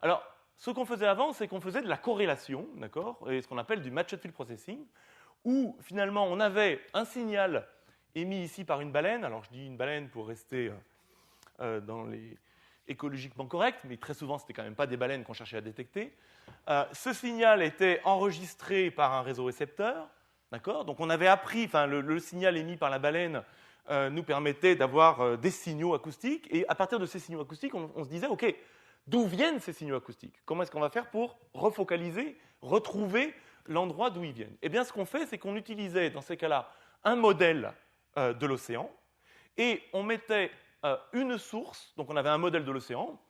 Alors, ce qu'on faisait avant, c'est qu'on faisait de la corrélation, d'accord? Et ce qu'on appelle du matched field processing, où finalement on avait un signal émis ici par une baleine. Alors je dis une baleine pour rester dans les écologiquement correct, mais très souvent, ce n'était quand même pas des baleines qu'on cherchait à détecter. Ce signal était enregistré par un réseau récepteur, d'accord? Donc on avait appris, le signal émis par la baleine nous permettait d'avoir des signaux acoustiques, et à partir de ces signaux acoustiques, on se disait, OK, d'où viennent ces signaux acoustiques? Comment est-ce qu'on va faire pour refocaliser, retrouver l'endroit d'où ils viennent? Eh bien, ce qu'on fait, c'est qu'on utilisait, dans ces cas-là, un modèle de l'océan, et on mettait une source, donc on avait un modèle de l'océan,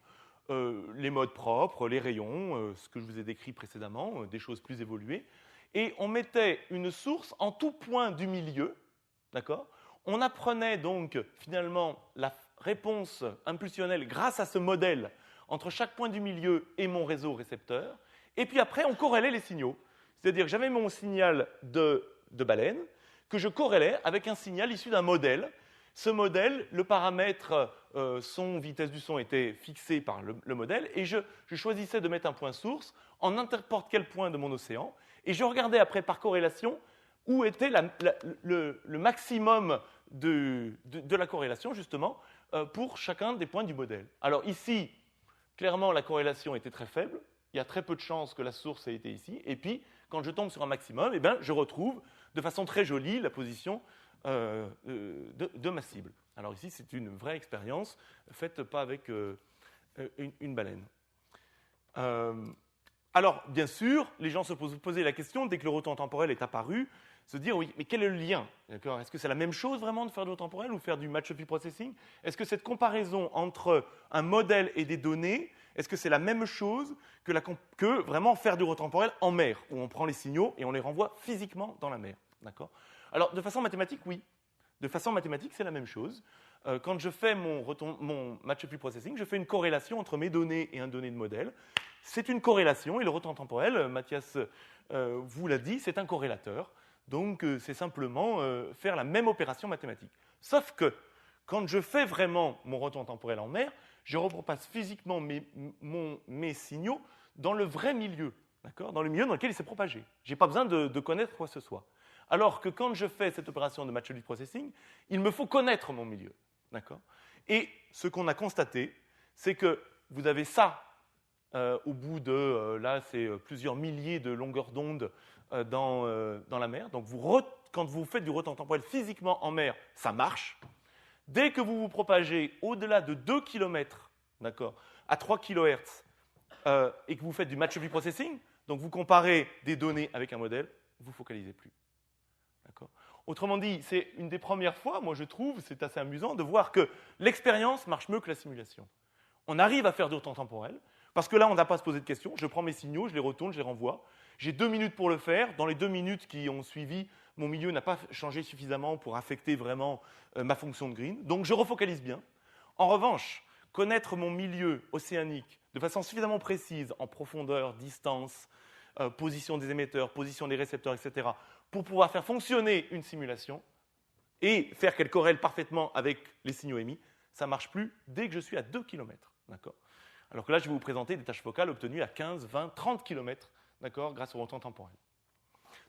les modes propres, les rayons, ce que je vous ai décrit précédemment, des choses plus évoluées, et on mettait une source en tout point du milieu, d'accord? On apprenait donc finalement la réponse impulsionnelle grâce à ce modèle entre chaque point du milieu et mon réseau récepteur, et puis après on corrélait les signaux, c'est-à-dire que j'avais mon signal de baleine que je corrélais avec un signal issu d'un modèle. Ce modèle, le paramètre son, vitesse du son était fixé par le modèle, et je choisissais de mettre un point source en n'importe quel point de mon océan, et je regardais après par corrélation où était le maximum de la corrélation, justement, pour chacun des points du modèle. Alors ici, clairement, la corrélation était très faible, il y a très peu de chances que la source ait été ici, et puis, quand je tombe sur un maximum, eh bien, je retrouve de façon très jolie la position de ma cible. Alors ici, c'est une vraie expérience, faite pas avec une baleine. Alors, bien sûr, les gens se posaient la question, dès que le retention temporel est apparu, se dire, oui, mais quel est le lien? Est-ce que c'est la même chose vraiment de faire du retention temporel ou faire du matched field processing? Est-ce que cette comparaison entre un modèle et des données, est-ce que c'est la même chose que vraiment faire du retention temporel en mer, où on prend les signaux et on les renvoie physiquement dans la mer? D'accord? Alors, de façon mathématique, oui. De façon mathématique, c'est la même chose. Quand je fais mon matched field processing, je fais une corrélation entre mes données et un donné de modèle. C'est une corrélation, et le retention temporel, Mathias vous l'a dit, c'est un corrélateur. Donc, c'est simplement faire la même opération mathématique. Sauf que, quand je fais vraiment mon retention temporel en mer, je repasse physiquement mes signaux dans le vrai milieu, d'accord? Dans le milieu dans lequel il s'est propagé. Je n'ai pas besoin de connaître quoi que ce soit. Alors que quand je fais cette opération de matched field processing, il me faut connaître mon milieu. D'accord? Et ce qu'on a constaté, c'est que vous avez ça au bout de, là, c'est plusieurs milliers de longueurs d'onde dans la mer. Donc, quand vous faites du retention temporel physiquement en mer, ça marche. Dès que vous vous propagez au-delà de 2 km, d'accord, à 3 kHz, et que vous faites du matched field processing, donc vous comparez des données avec un modèle, vous ne focalisez plus. D'accord. Autrement dit, c'est une des premières fois, moi je trouve, c'est assez amusant de voir que l'expérience marche mieux que la simulation. On arrive à faire du retention temporel, parce que là, on n'a pas à se poser de questions. Je prends mes signaux, je les retourne, je les renvoie. J'ai 2 minutes pour le faire. Dans les 2 minutes qui ont suivi, mon milieu n'a pas changé suffisamment pour affecter vraiment ma fonction de green. Donc, je refocalise bien. En revanche, connaître mon milieu océanique de façon suffisamment précise, en profondeur, distance, position des émetteurs, position des récepteurs, etc., pour pouvoir faire fonctionner une simulation et faire qu'elle corrèle parfaitement avec les signaux émis, ça ne marche plus dès que je suis à 2 km. D'accord ? Alors que là, je vais vous présenter des tâches focales obtenues à 15, 20, 30 km, d'accord, grâce au retention temporel.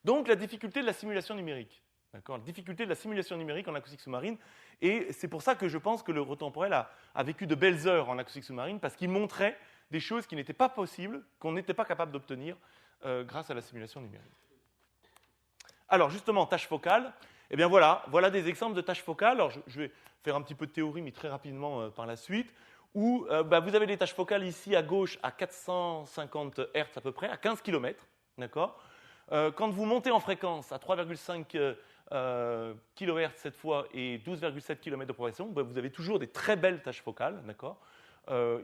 Donc, la difficulté de la simulation numérique. D'accord ? La difficulté de la simulation numérique en acoustique sous-marine. Et c'est pour ça que je pense que le retemporel a vécu de belles heures en acoustique sous-marine, parce qu'il montrait des choses qui n'étaient pas possibles, qu'on n'était pas capable d'obtenir grâce à la simulation numérique. Alors justement, tâche focale, eh bien voilà des exemples de tâches focales. Alors je vais faire un petit peu de théorie, mais très rapidement par la suite, où vous avez des tâches focales ici à gauche à 450 Hz à peu près, à 15 km. D'accord ? Quand vous montez en fréquence à 3,5 kHz cette fois et 12,7 km de progression, vous avez toujours des très belles tâches focales. D'accord ?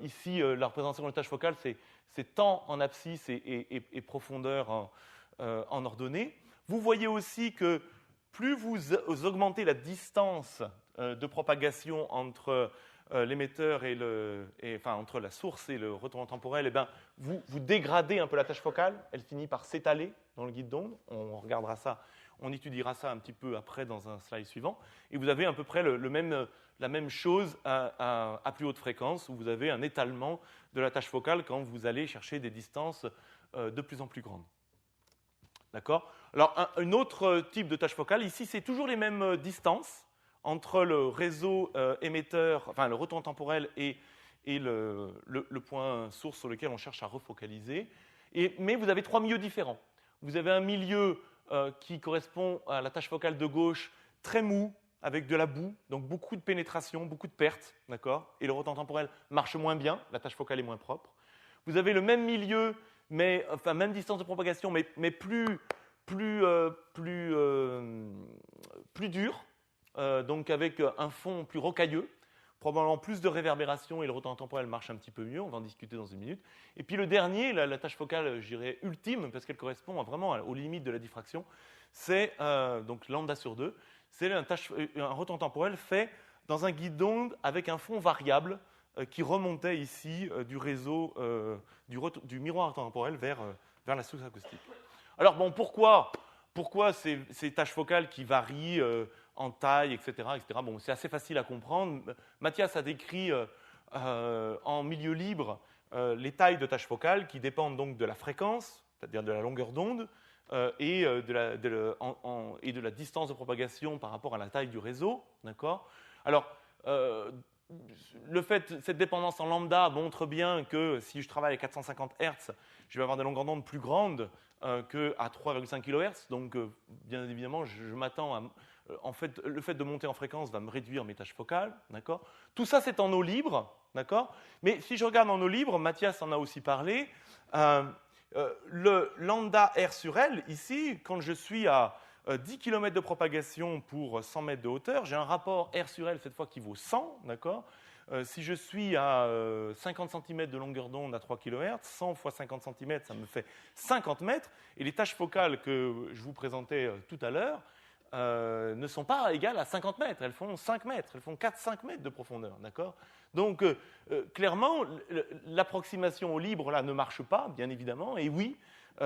Ici, la représentation de la tâche focale, c'est temps en abscisse et profondeur en ordonnée. Vous voyez aussi que plus vous augmentez la distance de propagation entre l'émetteur entre la source et le retournement temporel, vous dégradez un peu la tâche focale. Elle finit par s'étaler dans le guide d'onde. On regardera ça, on étudiera ça un petit peu après dans un slide suivant. Et vous avez à peu près la même chose à plus haute fréquence, où vous avez un étalement de la tâche focale quand vous allez chercher des distances de plus en plus grandes. D'accord ? Alors, un autre type de tâche focale, ici, c'est toujours les mêmes distances entre le réseau émetteur, enfin le retournement temporel et le point source sur lequel on cherche à refocaliser. Mais vous avez trois milieux différents. Vous avez un milieu qui correspond à la tâche focale de gauche, très mou, avec de la boue, donc beaucoup de pénétration, beaucoup de pertes, d'accord ? Et le retournement temporel marche moins bien, la tâche focale est moins propre. Vous avez le même milieu, même distance de propagation, mais plus dur, donc avec un fond plus rocailleux, probablement plus de réverbération et le retournement temporel marche un petit peu mieux, on va en discuter dans une minute. Et puis le dernier, la tâche focale, je dirais, ultime, parce qu'elle correspond vraiment aux limites de la diffraction, c'est donc lambda sur 2, c'est un retournement temporel fait dans un guide d'onde avec un fond variable qui remontait ici du réseau du miroir temporel vers la source acoustique. Alors bon, pourquoi ces tâches focales qui varient en taille, etc. Bon, c'est assez facile à comprendre. Mathias a décrit en milieu libre les tailles de tâches focales qui dépendent donc de la fréquence, c'est-à-dire de la longueur d'onde, et de la distance de propagation par rapport à la taille du réseau. D'accord ? Alors, cette dépendance en lambda montre bien que si je travaille à 450 Hz, je vais avoir des longueurs d'onde plus grandes qu'à 3,5 kHz. Donc, bien évidemment, je m'attends à... En fait, le fait de monter en fréquence va me réduire mes tâches focales. D'accord ? Tout ça, c'est en eau libre. D'accord ? Mais si je regarde en eau libre, Mathias en a aussi parlé, le lambda R sur L, ici, quand je suis à 10 km de propagation pour 100 mètres de hauteur, j'ai un rapport R sur L cette fois qui vaut 100, d'accord ? Si je suis à 50 cm de longueur d'onde à 3 kHz, 100 fois 50 cm, ça me fait 50 mètres. Et les tâches focales que je vous présentais tout à l'heure ne sont pas égales à 50 mètres. Elles font 5 mètres, elles font 4-5 mètres de profondeur, d'accord ? Donc, clairement, l'approximation au libre là, ne marche pas, bien évidemment. Et oui,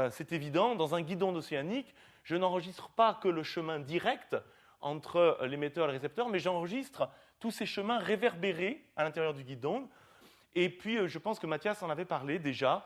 c'est évident, dans un guide d'onde océanique, je n'enregistre pas que le chemin direct entre l'émetteur et le récepteur, mais j'enregistre tous ces chemins réverbérés à l'intérieur du guide d'onde. Et puis, je pense que Mathias en avait parlé déjà,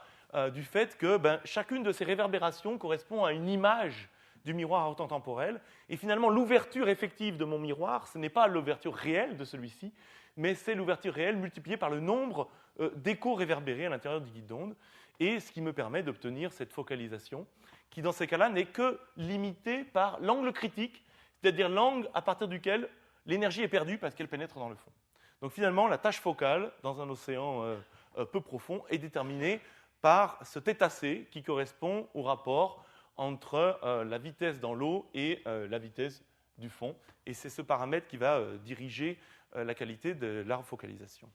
du fait que chacune de ces réverbérations correspond à une image du miroir à hauteur temporelle. Et finalement, l'ouverture effective de mon miroir, ce n'est pas l'ouverture réelle de celui-ci, mais c'est l'ouverture réelle multipliée par le nombre d'échos réverbérés à l'intérieur du guide d'onde, et ce qui me permet d'obtenir cette focalisation, qui dans ces cas-là n'est que limitée par l'angle critique, c'est-à-dire l'angle à partir duquel l'énergie est perdue parce qu'elle pénètre dans le fond. Donc finalement, la tâche focale dans un océan peu profond est déterminée par ce θc qui correspond au rapport entre la vitesse dans l'eau et la vitesse du fond. Et c'est ce paramètre qui va diriger la qualité de la refocalisation.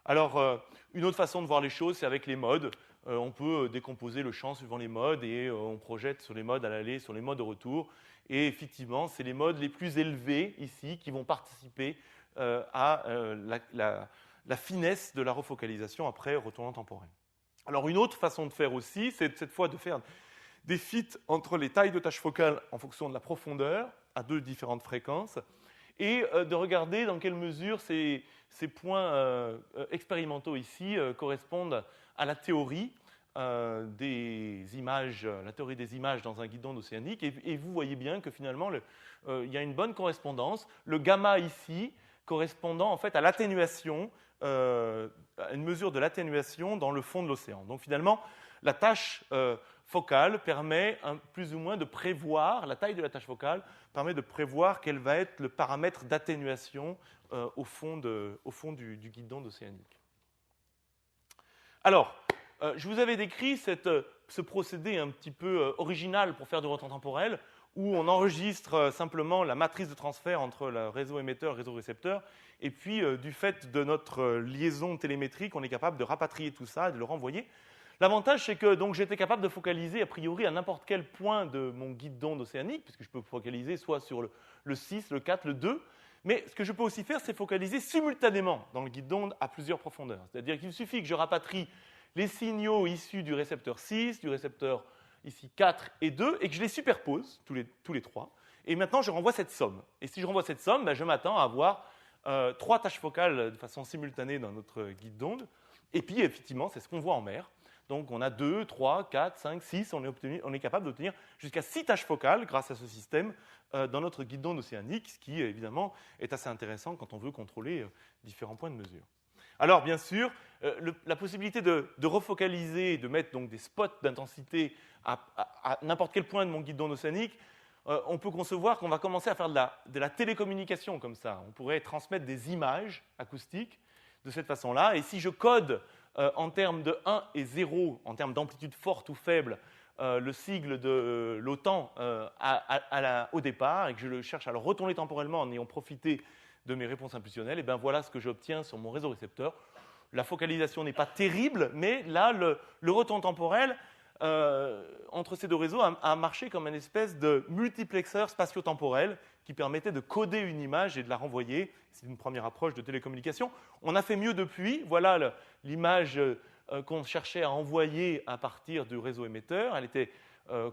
Alors, une autre façon de voir les choses, c'est avec les modes. On peut décomposer le champ suivant les modes et on projette sur les modes à l'aller, sur les modes au retour. Et effectivement, c'est les modes les plus élevés ici qui vont participer à la finesse de la refocalisation après retournement temporel. Alors, une autre façon de faire aussi, c'est cette fois de faire des fits entre les tailles de tâches focales en fonction de la profondeur à deux différentes fréquences et de regarder dans quelle mesure ces points expérimentaux ici correspondent à la théorie des images, la théorie des images dans un guide d'onde océanique, et vous voyez bien que finalement, il y a une bonne correspondance. Le gamma ici, correspondant en fait à l'atténuation, à une mesure de l'atténuation dans le fond de l'océan. Donc finalement, la tâche focale permet plus ou moins de prévoir, la taille de la tâche focale permet de prévoir quel va être le paramètre d'atténuation au fond du guide d'onde océanique. Alors, je vous avais décrit ce procédé un petit peu original pour faire du retard temporel, où on enregistre simplement la matrice de transfert entre le réseau émetteur et le réseau récepteur, et puis du fait de notre liaison télémétrique, on est capable de rapatrier tout ça et de le renvoyer. L'avantage, c'est que donc, j'étais capable de focaliser a priori à n'importe quel point de mon guide d'onde océanique, puisque je peux focaliser soit sur le 6, le 4, le 2, mais ce que je peux aussi faire, c'est focaliser simultanément dans le guide d'onde à plusieurs profondeurs. C'est-à-dire qu'il suffit que je rapatrie les signaux issus du récepteur 6, du récepteur ici 4 et 2, et que je les superpose, tous les trois. Et maintenant, je renvoie cette somme. Et si je renvoie cette somme, je m'attends à avoir 3 tâches focales de façon simultanée dans notre guide d'onde. Et puis, effectivement, c'est ce qu'on voit en mer. Donc, on a 2, 3, 4, 5, 6. On est capable d'obtenir jusqu'à 6 tâches focales grâce à ce système dans notre guide d'onde océanique, ce qui, évidemment, est assez intéressant quand on veut contrôler différents points de mesure. Alors, bien sûr, la possibilité de refocaliser et de mettre donc, des spots d'intensité à n'importe quel point de mon guide d'onde océanique, on peut concevoir qu'on va commencer à faire de la télécommunication comme ça. On pourrait transmettre des images acoustiques de cette façon-là. Et si je code en termes de 1 et 0, en termes d'amplitude forte ou faible, le sigle de l'OTAN au départ, et que je cherche à le retourner temporellement en ayant profité de mes réponses impulsionnelles, et bien voilà ce que j'obtiens sur mon réseau récepteur. La focalisation n'est pas terrible, mais là, le retour temporel entre ces deux réseaux a marché comme une espèce de multiplexeur spatio-temporel qui permettait de coder une image et de la renvoyer. C'est une première approche de télécommunication. On a fait mieux depuis. Voilà l'image qu'on cherchait à envoyer à partir du réseau émetteur. Elle était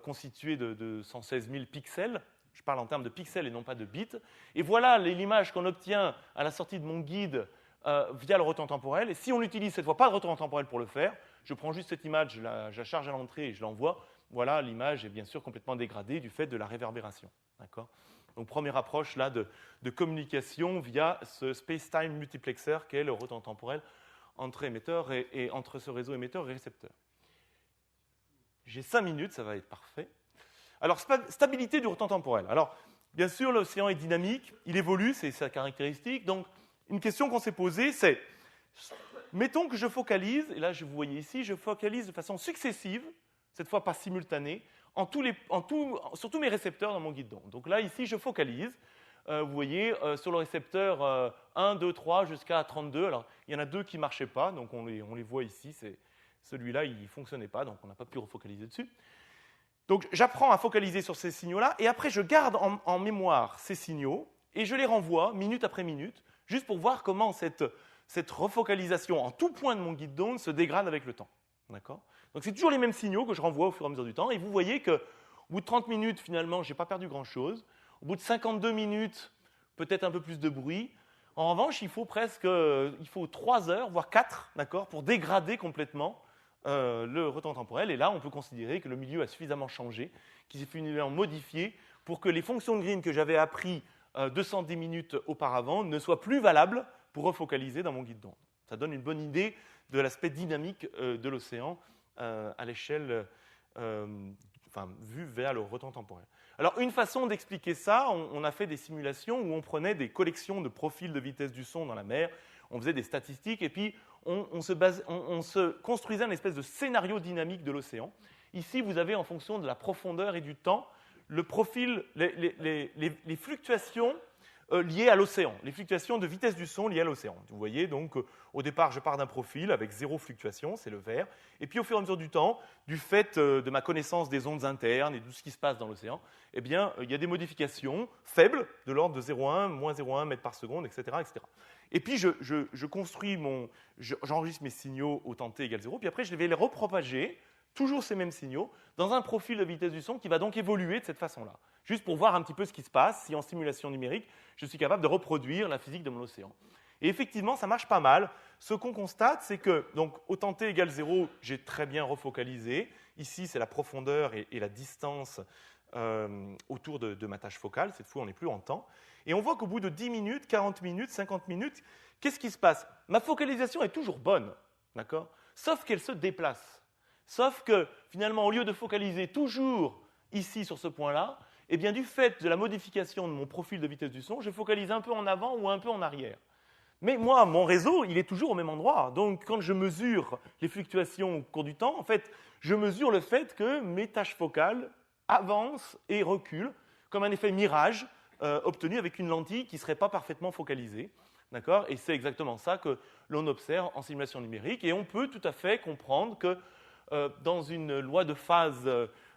constituée de 116 000 pixels. Je parle en termes de pixels et non pas de bits. Et voilà l'image qu'on obtient à la sortie de mon guide via le retour temporel. Et si on n'utilise cette fois pas de retour temporel pour le faire, je prends juste cette image, je la charge à l'entrée et je l'envoie. Voilà, l'image est bien sûr complètement dégradée du fait de la réverbération. D'accord ? Donc, première approche là de communication via ce space-time multiplexer qu'est le retour temporel entre émetteur et entre ce réseau émetteur et récepteur. J'ai 5 minutes, ça va être parfait. Alors, stabilité du retour temporel. Alors, bien sûr, l'océan est dynamique, il évolue, c'est sa caractéristique. Donc, une question qu'on s'est posée, c'est, mettons que je focalise, et là, vous voyez ici, je focalise de façon successive, cette fois pas simultanée, sur tous mes récepteurs dans mon guide d'onde. Donc là, ici, je focalise. Vous voyez, sur le récepteur 1, 2, 3 jusqu'à 32. Alors, il y en a 2 qui ne marchaient pas, donc on les voit ici. Celui-là, il ne fonctionnait pas, donc on n'a pas pu refocaliser dessus. Donc, j'apprends à focaliser sur ces signaux-là, et après, je garde en mémoire ces signaux, et je les renvoie minute après minute, juste pour voir comment cette refocalisation en tout point de mon guide d'onde se dégrade avec le temps. D'accord ? Donc, c'est toujours les mêmes signaux que je renvoie au fur et à mesure du temps, et vous voyez qu'au bout de 30 minutes, finalement, je n'ai pas perdu grand-chose. Au bout de 52 minutes, peut-être un peu plus de bruit. En revanche, il faut 3 heures, voire 4, d'accord, pour dégrader complètement le retour temporel. Et là, on peut considérer que le milieu a suffisamment changé, qu'il s'est suffisamment modifié pour que les fonctions de Green que j'avais apprises 210 minutes auparavant ne soient plus valables pour refocaliser dans mon guide d'onde. Ça donne une bonne idée de l'aspect dynamique de l'océan à l'échelle vue vers le retour temporel. Alors, une façon d'expliquer ça, on a fait des simulations où on prenait des collections de profils de vitesse du son dans la mer, on faisait des statistiques, et puis on se construisait une espèce de scénario dynamique de l'océan. Ici, vous avez, en fonction de la profondeur et du temps, le profil, les fluctuations liées à l'océan, les fluctuations de vitesse du son liées à l'océan. Vous voyez, donc, au départ, je pars d'un profil avec 0 fluctuation, c'est le vert, et puis au fur et à mesure du temps, du fait de ma connaissance des ondes internes et de tout ce qui se passe dans l'océan, eh bien, il y a des modifications faibles, de l'ordre de 0,1, moins 0,1 mètres par seconde, etc., etc. Et puis, j'enregistre mes signaux au temps t égale 0, puis après, je vais les repropager, toujours ces mêmes signaux, dans un profil de vitesse du son qui va donc évoluer de cette façon-là. Juste pour voir un petit peu ce qui se passe, si en simulation numérique, je suis capable de reproduire la physique de mon océan. Et effectivement, ça marche pas mal. Ce qu'on constate, c'est que, donc, autant t égale 0, j'ai très bien refocalisé. Ici, c'est la profondeur et la distance autour de ma tâche focale. Cette fois, on n'est plus en temps. Et on voit qu'au bout de 10 minutes, 40 minutes, 50 minutes, qu'est-ce qui se passe? Ma focalisation est toujours bonne, d'accord? Sauf qu'elle se déplace. Sauf que, finalement, au lieu de focaliser toujours ici, sur ce point-là, eh bien, du fait de la modification de mon profil de vitesse du son, je focalise un peu en avant ou un peu en arrière. Mais moi, mon réseau, il est toujours au même endroit. Donc, quand je mesure les fluctuations au cours du temps, en fait, je mesure le fait que mes tâches focales avancent et reculent, comme un effet mirage obtenu avec une lentille qui ne serait pas parfaitement focalisée. D'accord? Et c'est exactement ça que l'on observe en simulation numérique. Et on peut tout à fait comprendre que dans une loi de phase,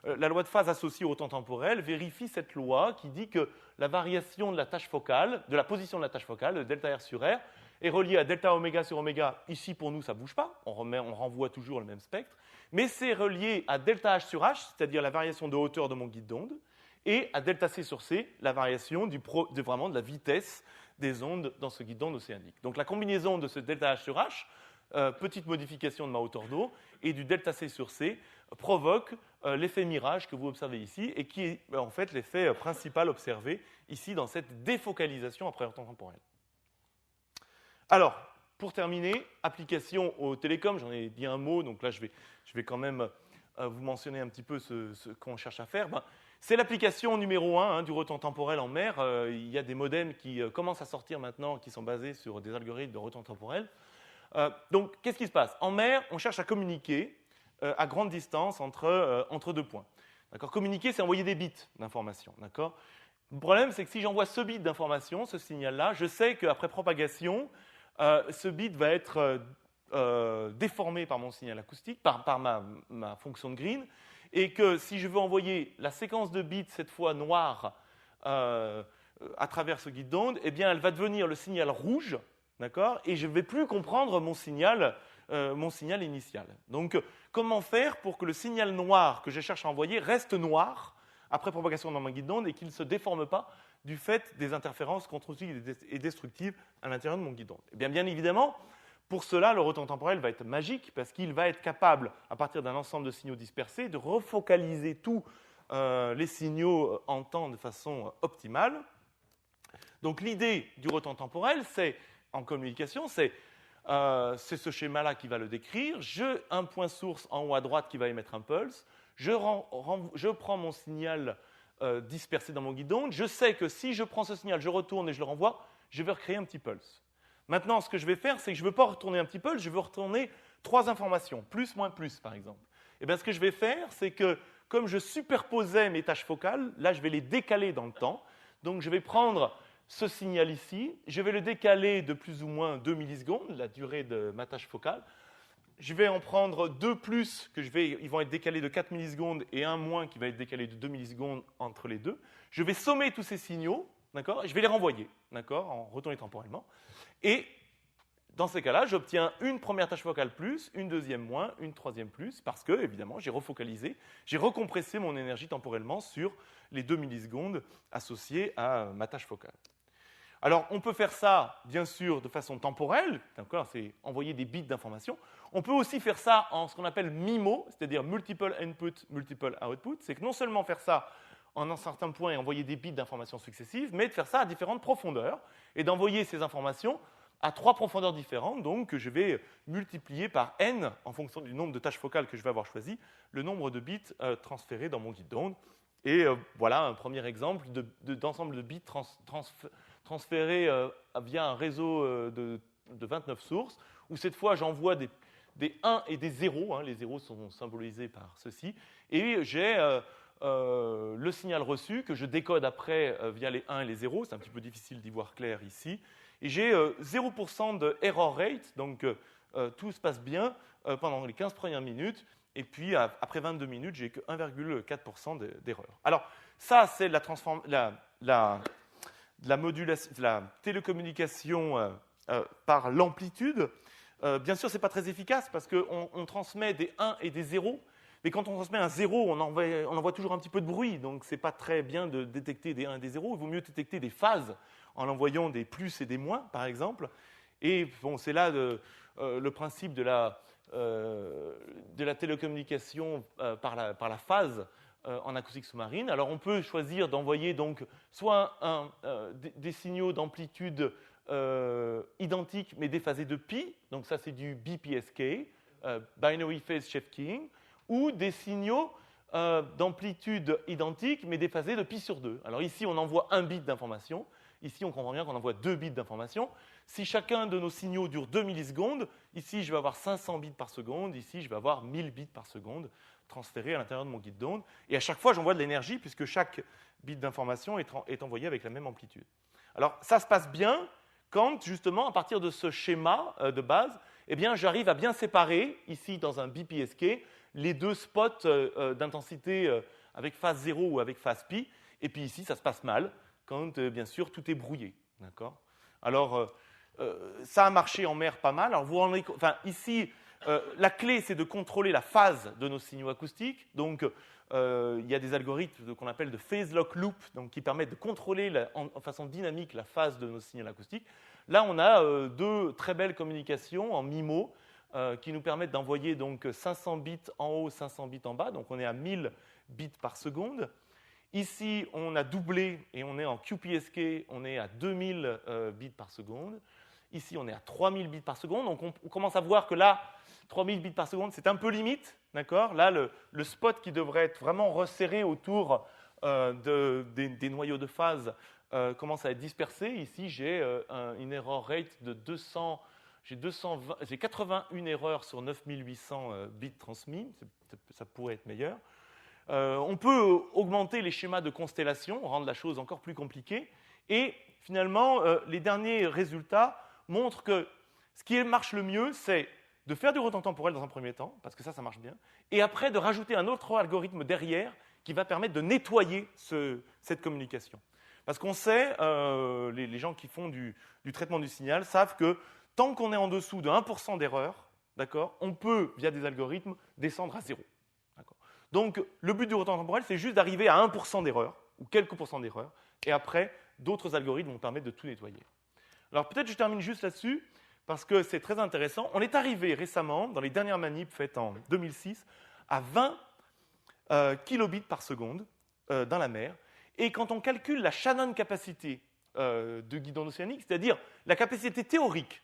la loi de phase associée au temps temporel vérifie cette loi qui dit que la variation de la tâche focale, de la position de la tâche focale, de delta R sur R, est reliée à delta oméga sur oméga. Ici, pour nous, ça ne bouge pas. On renvoie toujours le même spectre. Mais c'est relié à delta H sur H, c'est-à-dire la variation de hauteur de mon guide d'onde, et à delta C sur C, la variation vraiment de la vitesse des ondes dans ce guide d'onde océanique. Donc la combinaison de ce delta H sur H, petite modification de ma hauteur d'eau, et du delta C sur C provoque l'effet mirage que vous observez ici, et qui est en fait l'effet principal observé ici dans cette défocalisation après le temps temporel. Alors, pour terminer, application au télécom, j'en ai dit un mot, donc là je vais quand même vous mentionner un petit peu ce qu'on cherche à faire. C'est l'application numéro 1 du retention temporel en mer. Il y a des modems qui commencent à sortir maintenant, qui sont basés sur des algorithmes de retention temporel. Donc, qu'est-ce qui se passe? En mer, on cherche à communiquer à grande distance entre deux points. D'accord? Communiquer, c'est envoyer des bits d'information. D'accord? Le problème, c'est que si j'envoie ce bit d'information, ce signal-là, je sais qu'après propagation, ce bit va être déformé par mon signal acoustique, par ma fonction de Green, et que si je veux envoyer la séquence de bits, cette fois noire, à travers ce guide d'onde, eh bien, elle va devenir le signal rouge, d'accord, et je ne vais plus comprendre mon signal initial. Donc, comment faire pour que le signal noir que je cherche à envoyer reste noir après propagation dans mon guide d'onde et qu'il ne se déforme pas du fait des interférences constructives et destructives à l'intérieur de mon guide d'onde? Eh bien, bien évidemment, pour cela, le retention temporel va être magique parce qu'il va être capable, à partir d'un ensemble de signaux dispersés, de refocaliser tous les signaux en temps de façon optimale. Donc, l'idée du retention temporel, en communication, c'est ce schéma-là qui va le décrire. J'ai un point source en haut à droite qui va émettre un pulse. Je prends mon signal dispersé dans mon guide d'onde. Je sais que si je prends ce signal, je retourne et je le renvoie, je vais recréer un petit pulse. Maintenant, ce que je vais faire, c'est que je ne veux pas retourner un petit pulse, je veux retourner 3 informations, plus, moins, plus, par exemple. Et bien, ce que je vais faire, c'est que comme je superposais mes tâches focales, là, je vais les décaler dans le temps. Donc, je vais prendre ce signal ici, je vais le décaler de plus ou moins 2 millisecondes, la durée de ma tâche focale. Je vais en prendre 2 plus, ils vont être décalés de 4 millisecondes, et un moins qui va être décalé de 2 millisecondes entre les deux. Je vais sommer tous ces signaux, d'accord, et je vais les renvoyer, d'accord, en retourner temporellement. Et dans ces cas-là, j'obtiens une première tâche focale plus, une deuxième moins, une troisième plus, parce que, évidemment, j'ai refocalisé, j'ai recompressé mon énergie temporellement sur les 2 millisecondes associées à ma tâche focale. Alors, on peut faire ça, bien sûr, de façon temporelle, d'accord, c'est envoyer des bits d'information. On peut aussi faire ça en ce qu'on appelle MIMO, c'est-à-dire Multiple Input, Multiple Output. C'est que non seulement faire ça en un certain point et envoyer des bits d'informations successives, mais de faire ça à différentes profondeurs et d'envoyer ces informations à 3 profondeurs différentes, donc que je vais multiplier par n, en fonction du nombre de tâches focales que je vais avoir choisi, le nombre de bits transférés dans mon guide d'onde. Et voilà un premier exemple d'ensemble de bits transférés via un réseau de 29 sources, où cette fois j'envoie des 1 et des 0, les 0 sont symbolisés par ceci, et j'ai le signal reçu que je décode après via les 1 et les 0, c'est un petit peu difficile d'y voir clair ici, et j'ai 0% de error rate, donc tout se passe bien pendant les 15 premières minutes, et puis après 22 minutes, j'ai que 1,4% d'erreur. Alors ça, c'est la modulation, la télécommunication par l'amplitude. Bien sûr, ce n'est pas très efficace parce qu'on transmet des 1 et des 0, mais quand on transmet un 0, on envoie toujours un petit peu de bruit, donc ce n'est pas très bien de détecter des 1 et des 0. Il vaut mieux détecter des phases en envoyant des plus et des moins, par exemple. Et bon, c'est là le principe de la télécommunication par la phase en acoustique sous-marine. Alors on peut choisir d'envoyer donc soit des signaux d'amplitude identiques mais déphasés de pi, donc ça c'est du BPSK, Binary Phase Shifting, ou des signaux d'amplitude identique mais déphasés de pi sur 2. Alors ici on envoie 1 bit d'information, ici on comprend bien qu'on envoie 2 bits d'information. Si chacun de nos signaux dure 2 millisecondes, ici je vais avoir 500 bits par seconde, ici je vais avoir 1000 bits par seconde transférés à l'intérieur de mon guide d'onde. Et à chaque fois j'envoie de l'énergie puisque chaque bit d'information est envoyé avec la même amplitude. Alors ça se passe bien quand justement à partir de ce schéma de base, eh bien, j'arrive à bien séparer, ici dans un BPSK, les deux spots d'intensité avec phase 0 ou avec phase pi. Et puis ici, ça se passe mal quand, bien sûr, tout est brouillé. D'accord ? Alors, ça a marché en mer pas mal. Alors, ici, la clé, c'est de contrôler la phase de nos signaux acoustiques. Donc, il y a des algorithmes qu'on appelle de phase lock loop, donc, qui permettent de contrôler en façon dynamique la phase de nos signaux acoustiques. Là, on a 2 très belles communications en MIMO qui nous permettent d'envoyer donc 500 bits en haut, 500 bits en bas. Donc, on est à 1000 bits par seconde. Ici, on a doublé et on est en QPSK, on est à 2000 bits par seconde. Ici, on est à 3000 bits par seconde. Donc, on commence à voir que là, 3000 bits par seconde, c'est un peu limite. D'accord ? Là, le spot qui devrait être vraiment resserré autour des noyaux de phase commence à être dispersé. Ici, j'ai une error rate de 200. J'ai 81 erreurs sur 9800 bits transmis. Ça pourrait être meilleur. On peut augmenter les schémas de constellation, rendre la chose encore plus compliquée. Et finalement, les derniers résultats montrent que ce qui marche le mieux, c'est de faire du retard temporel dans un premier temps, parce que ça marche bien, et après de rajouter un autre algorithme derrière qui va permettre de nettoyer cette communication. Parce qu'on sait, les gens qui font du traitement du signal savent que tant qu'on est en dessous de 1% d'erreur, d'accord, on peut, via des algorithmes, descendre à 0. D'accord. Donc, le but du retard temporel, c'est juste d'arriver à 1% d'erreur, ou quelques pourcents d'erreur, et après, d'autres algorithmes vont permettre de tout nettoyer. Alors, peut-être je termine juste là-dessus, parce que c'est très intéressant. On est arrivé récemment, dans les dernières manips faites en 2006, à 20 kilobits par seconde dans la mer. Et quand on calcule la Shannon capacité de guidon océanique, c'est-à-dire la capacité théorique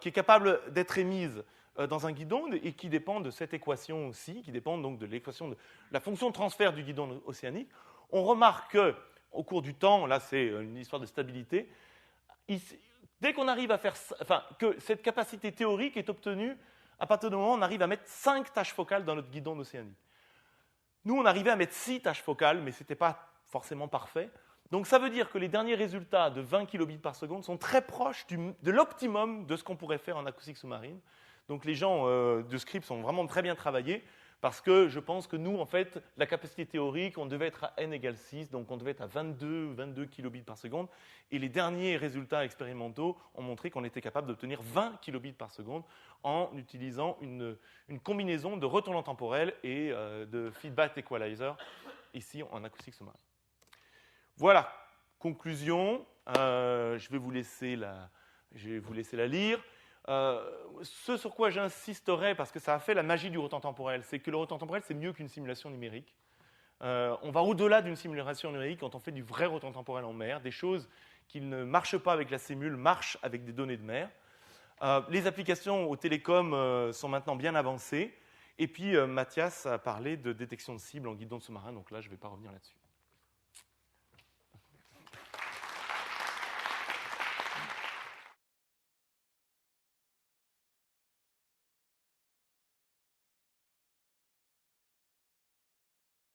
qui est capable d'être émise dans un guidon et qui dépend de cette équation aussi, qui dépend donc de l'équation de la fonction de transfert du guidon océanique, on remarque qu'au cours du temps, là c'est une histoire de stabilité, dès qu'on arrive à faire, que cette capacité théorique est obtenue à partir du moment où on arrive à mettre 5 tâches focales dans notre guidon océanique. Nous, on arrivait à mettre 6 tâches focales, mais ce n'était pas forcément parfait. Donc ça veut dire que les derniers résultats de 20 kilobits par seconde sont très proches de l'optimum de ce qu'on pourrait faire en acoustique sous-marine. Donc les gens de Scripps ont vraiment très bien travaillé, parce que je pense que nous, en fait, la capacité théorique, on devait être à n égale 6, donc on devait être à 22 kilobits par seconde. Et les derniers résultats expérimentaux ont montré qu'on était capable d'obtenir 20 kilobits par seconde en utilisant une combinaison de retournement temporel et de feedback equalizer, ici en acoustique sous-marine. Voilà, conclusion. Je vais vous laisser la lire. Ce sur quoi j'insisterai, parce que ça a fait la magie du retard temporel, c'est que le retard temporel, c'est mieux qu'une simulation numérique. On va au-delà d'une simulation numérique quand on fait du vrai retard temporel en mer. Des choses qui ne marchent pas avec la simule marchent avec des données de mer. Les applications aux télécoms sont maintenant bien avancées. Et puis, Mathias a parlé de détection de cibles en guidon sous-marin, donc là, je ne vais pas revenir là-dessus.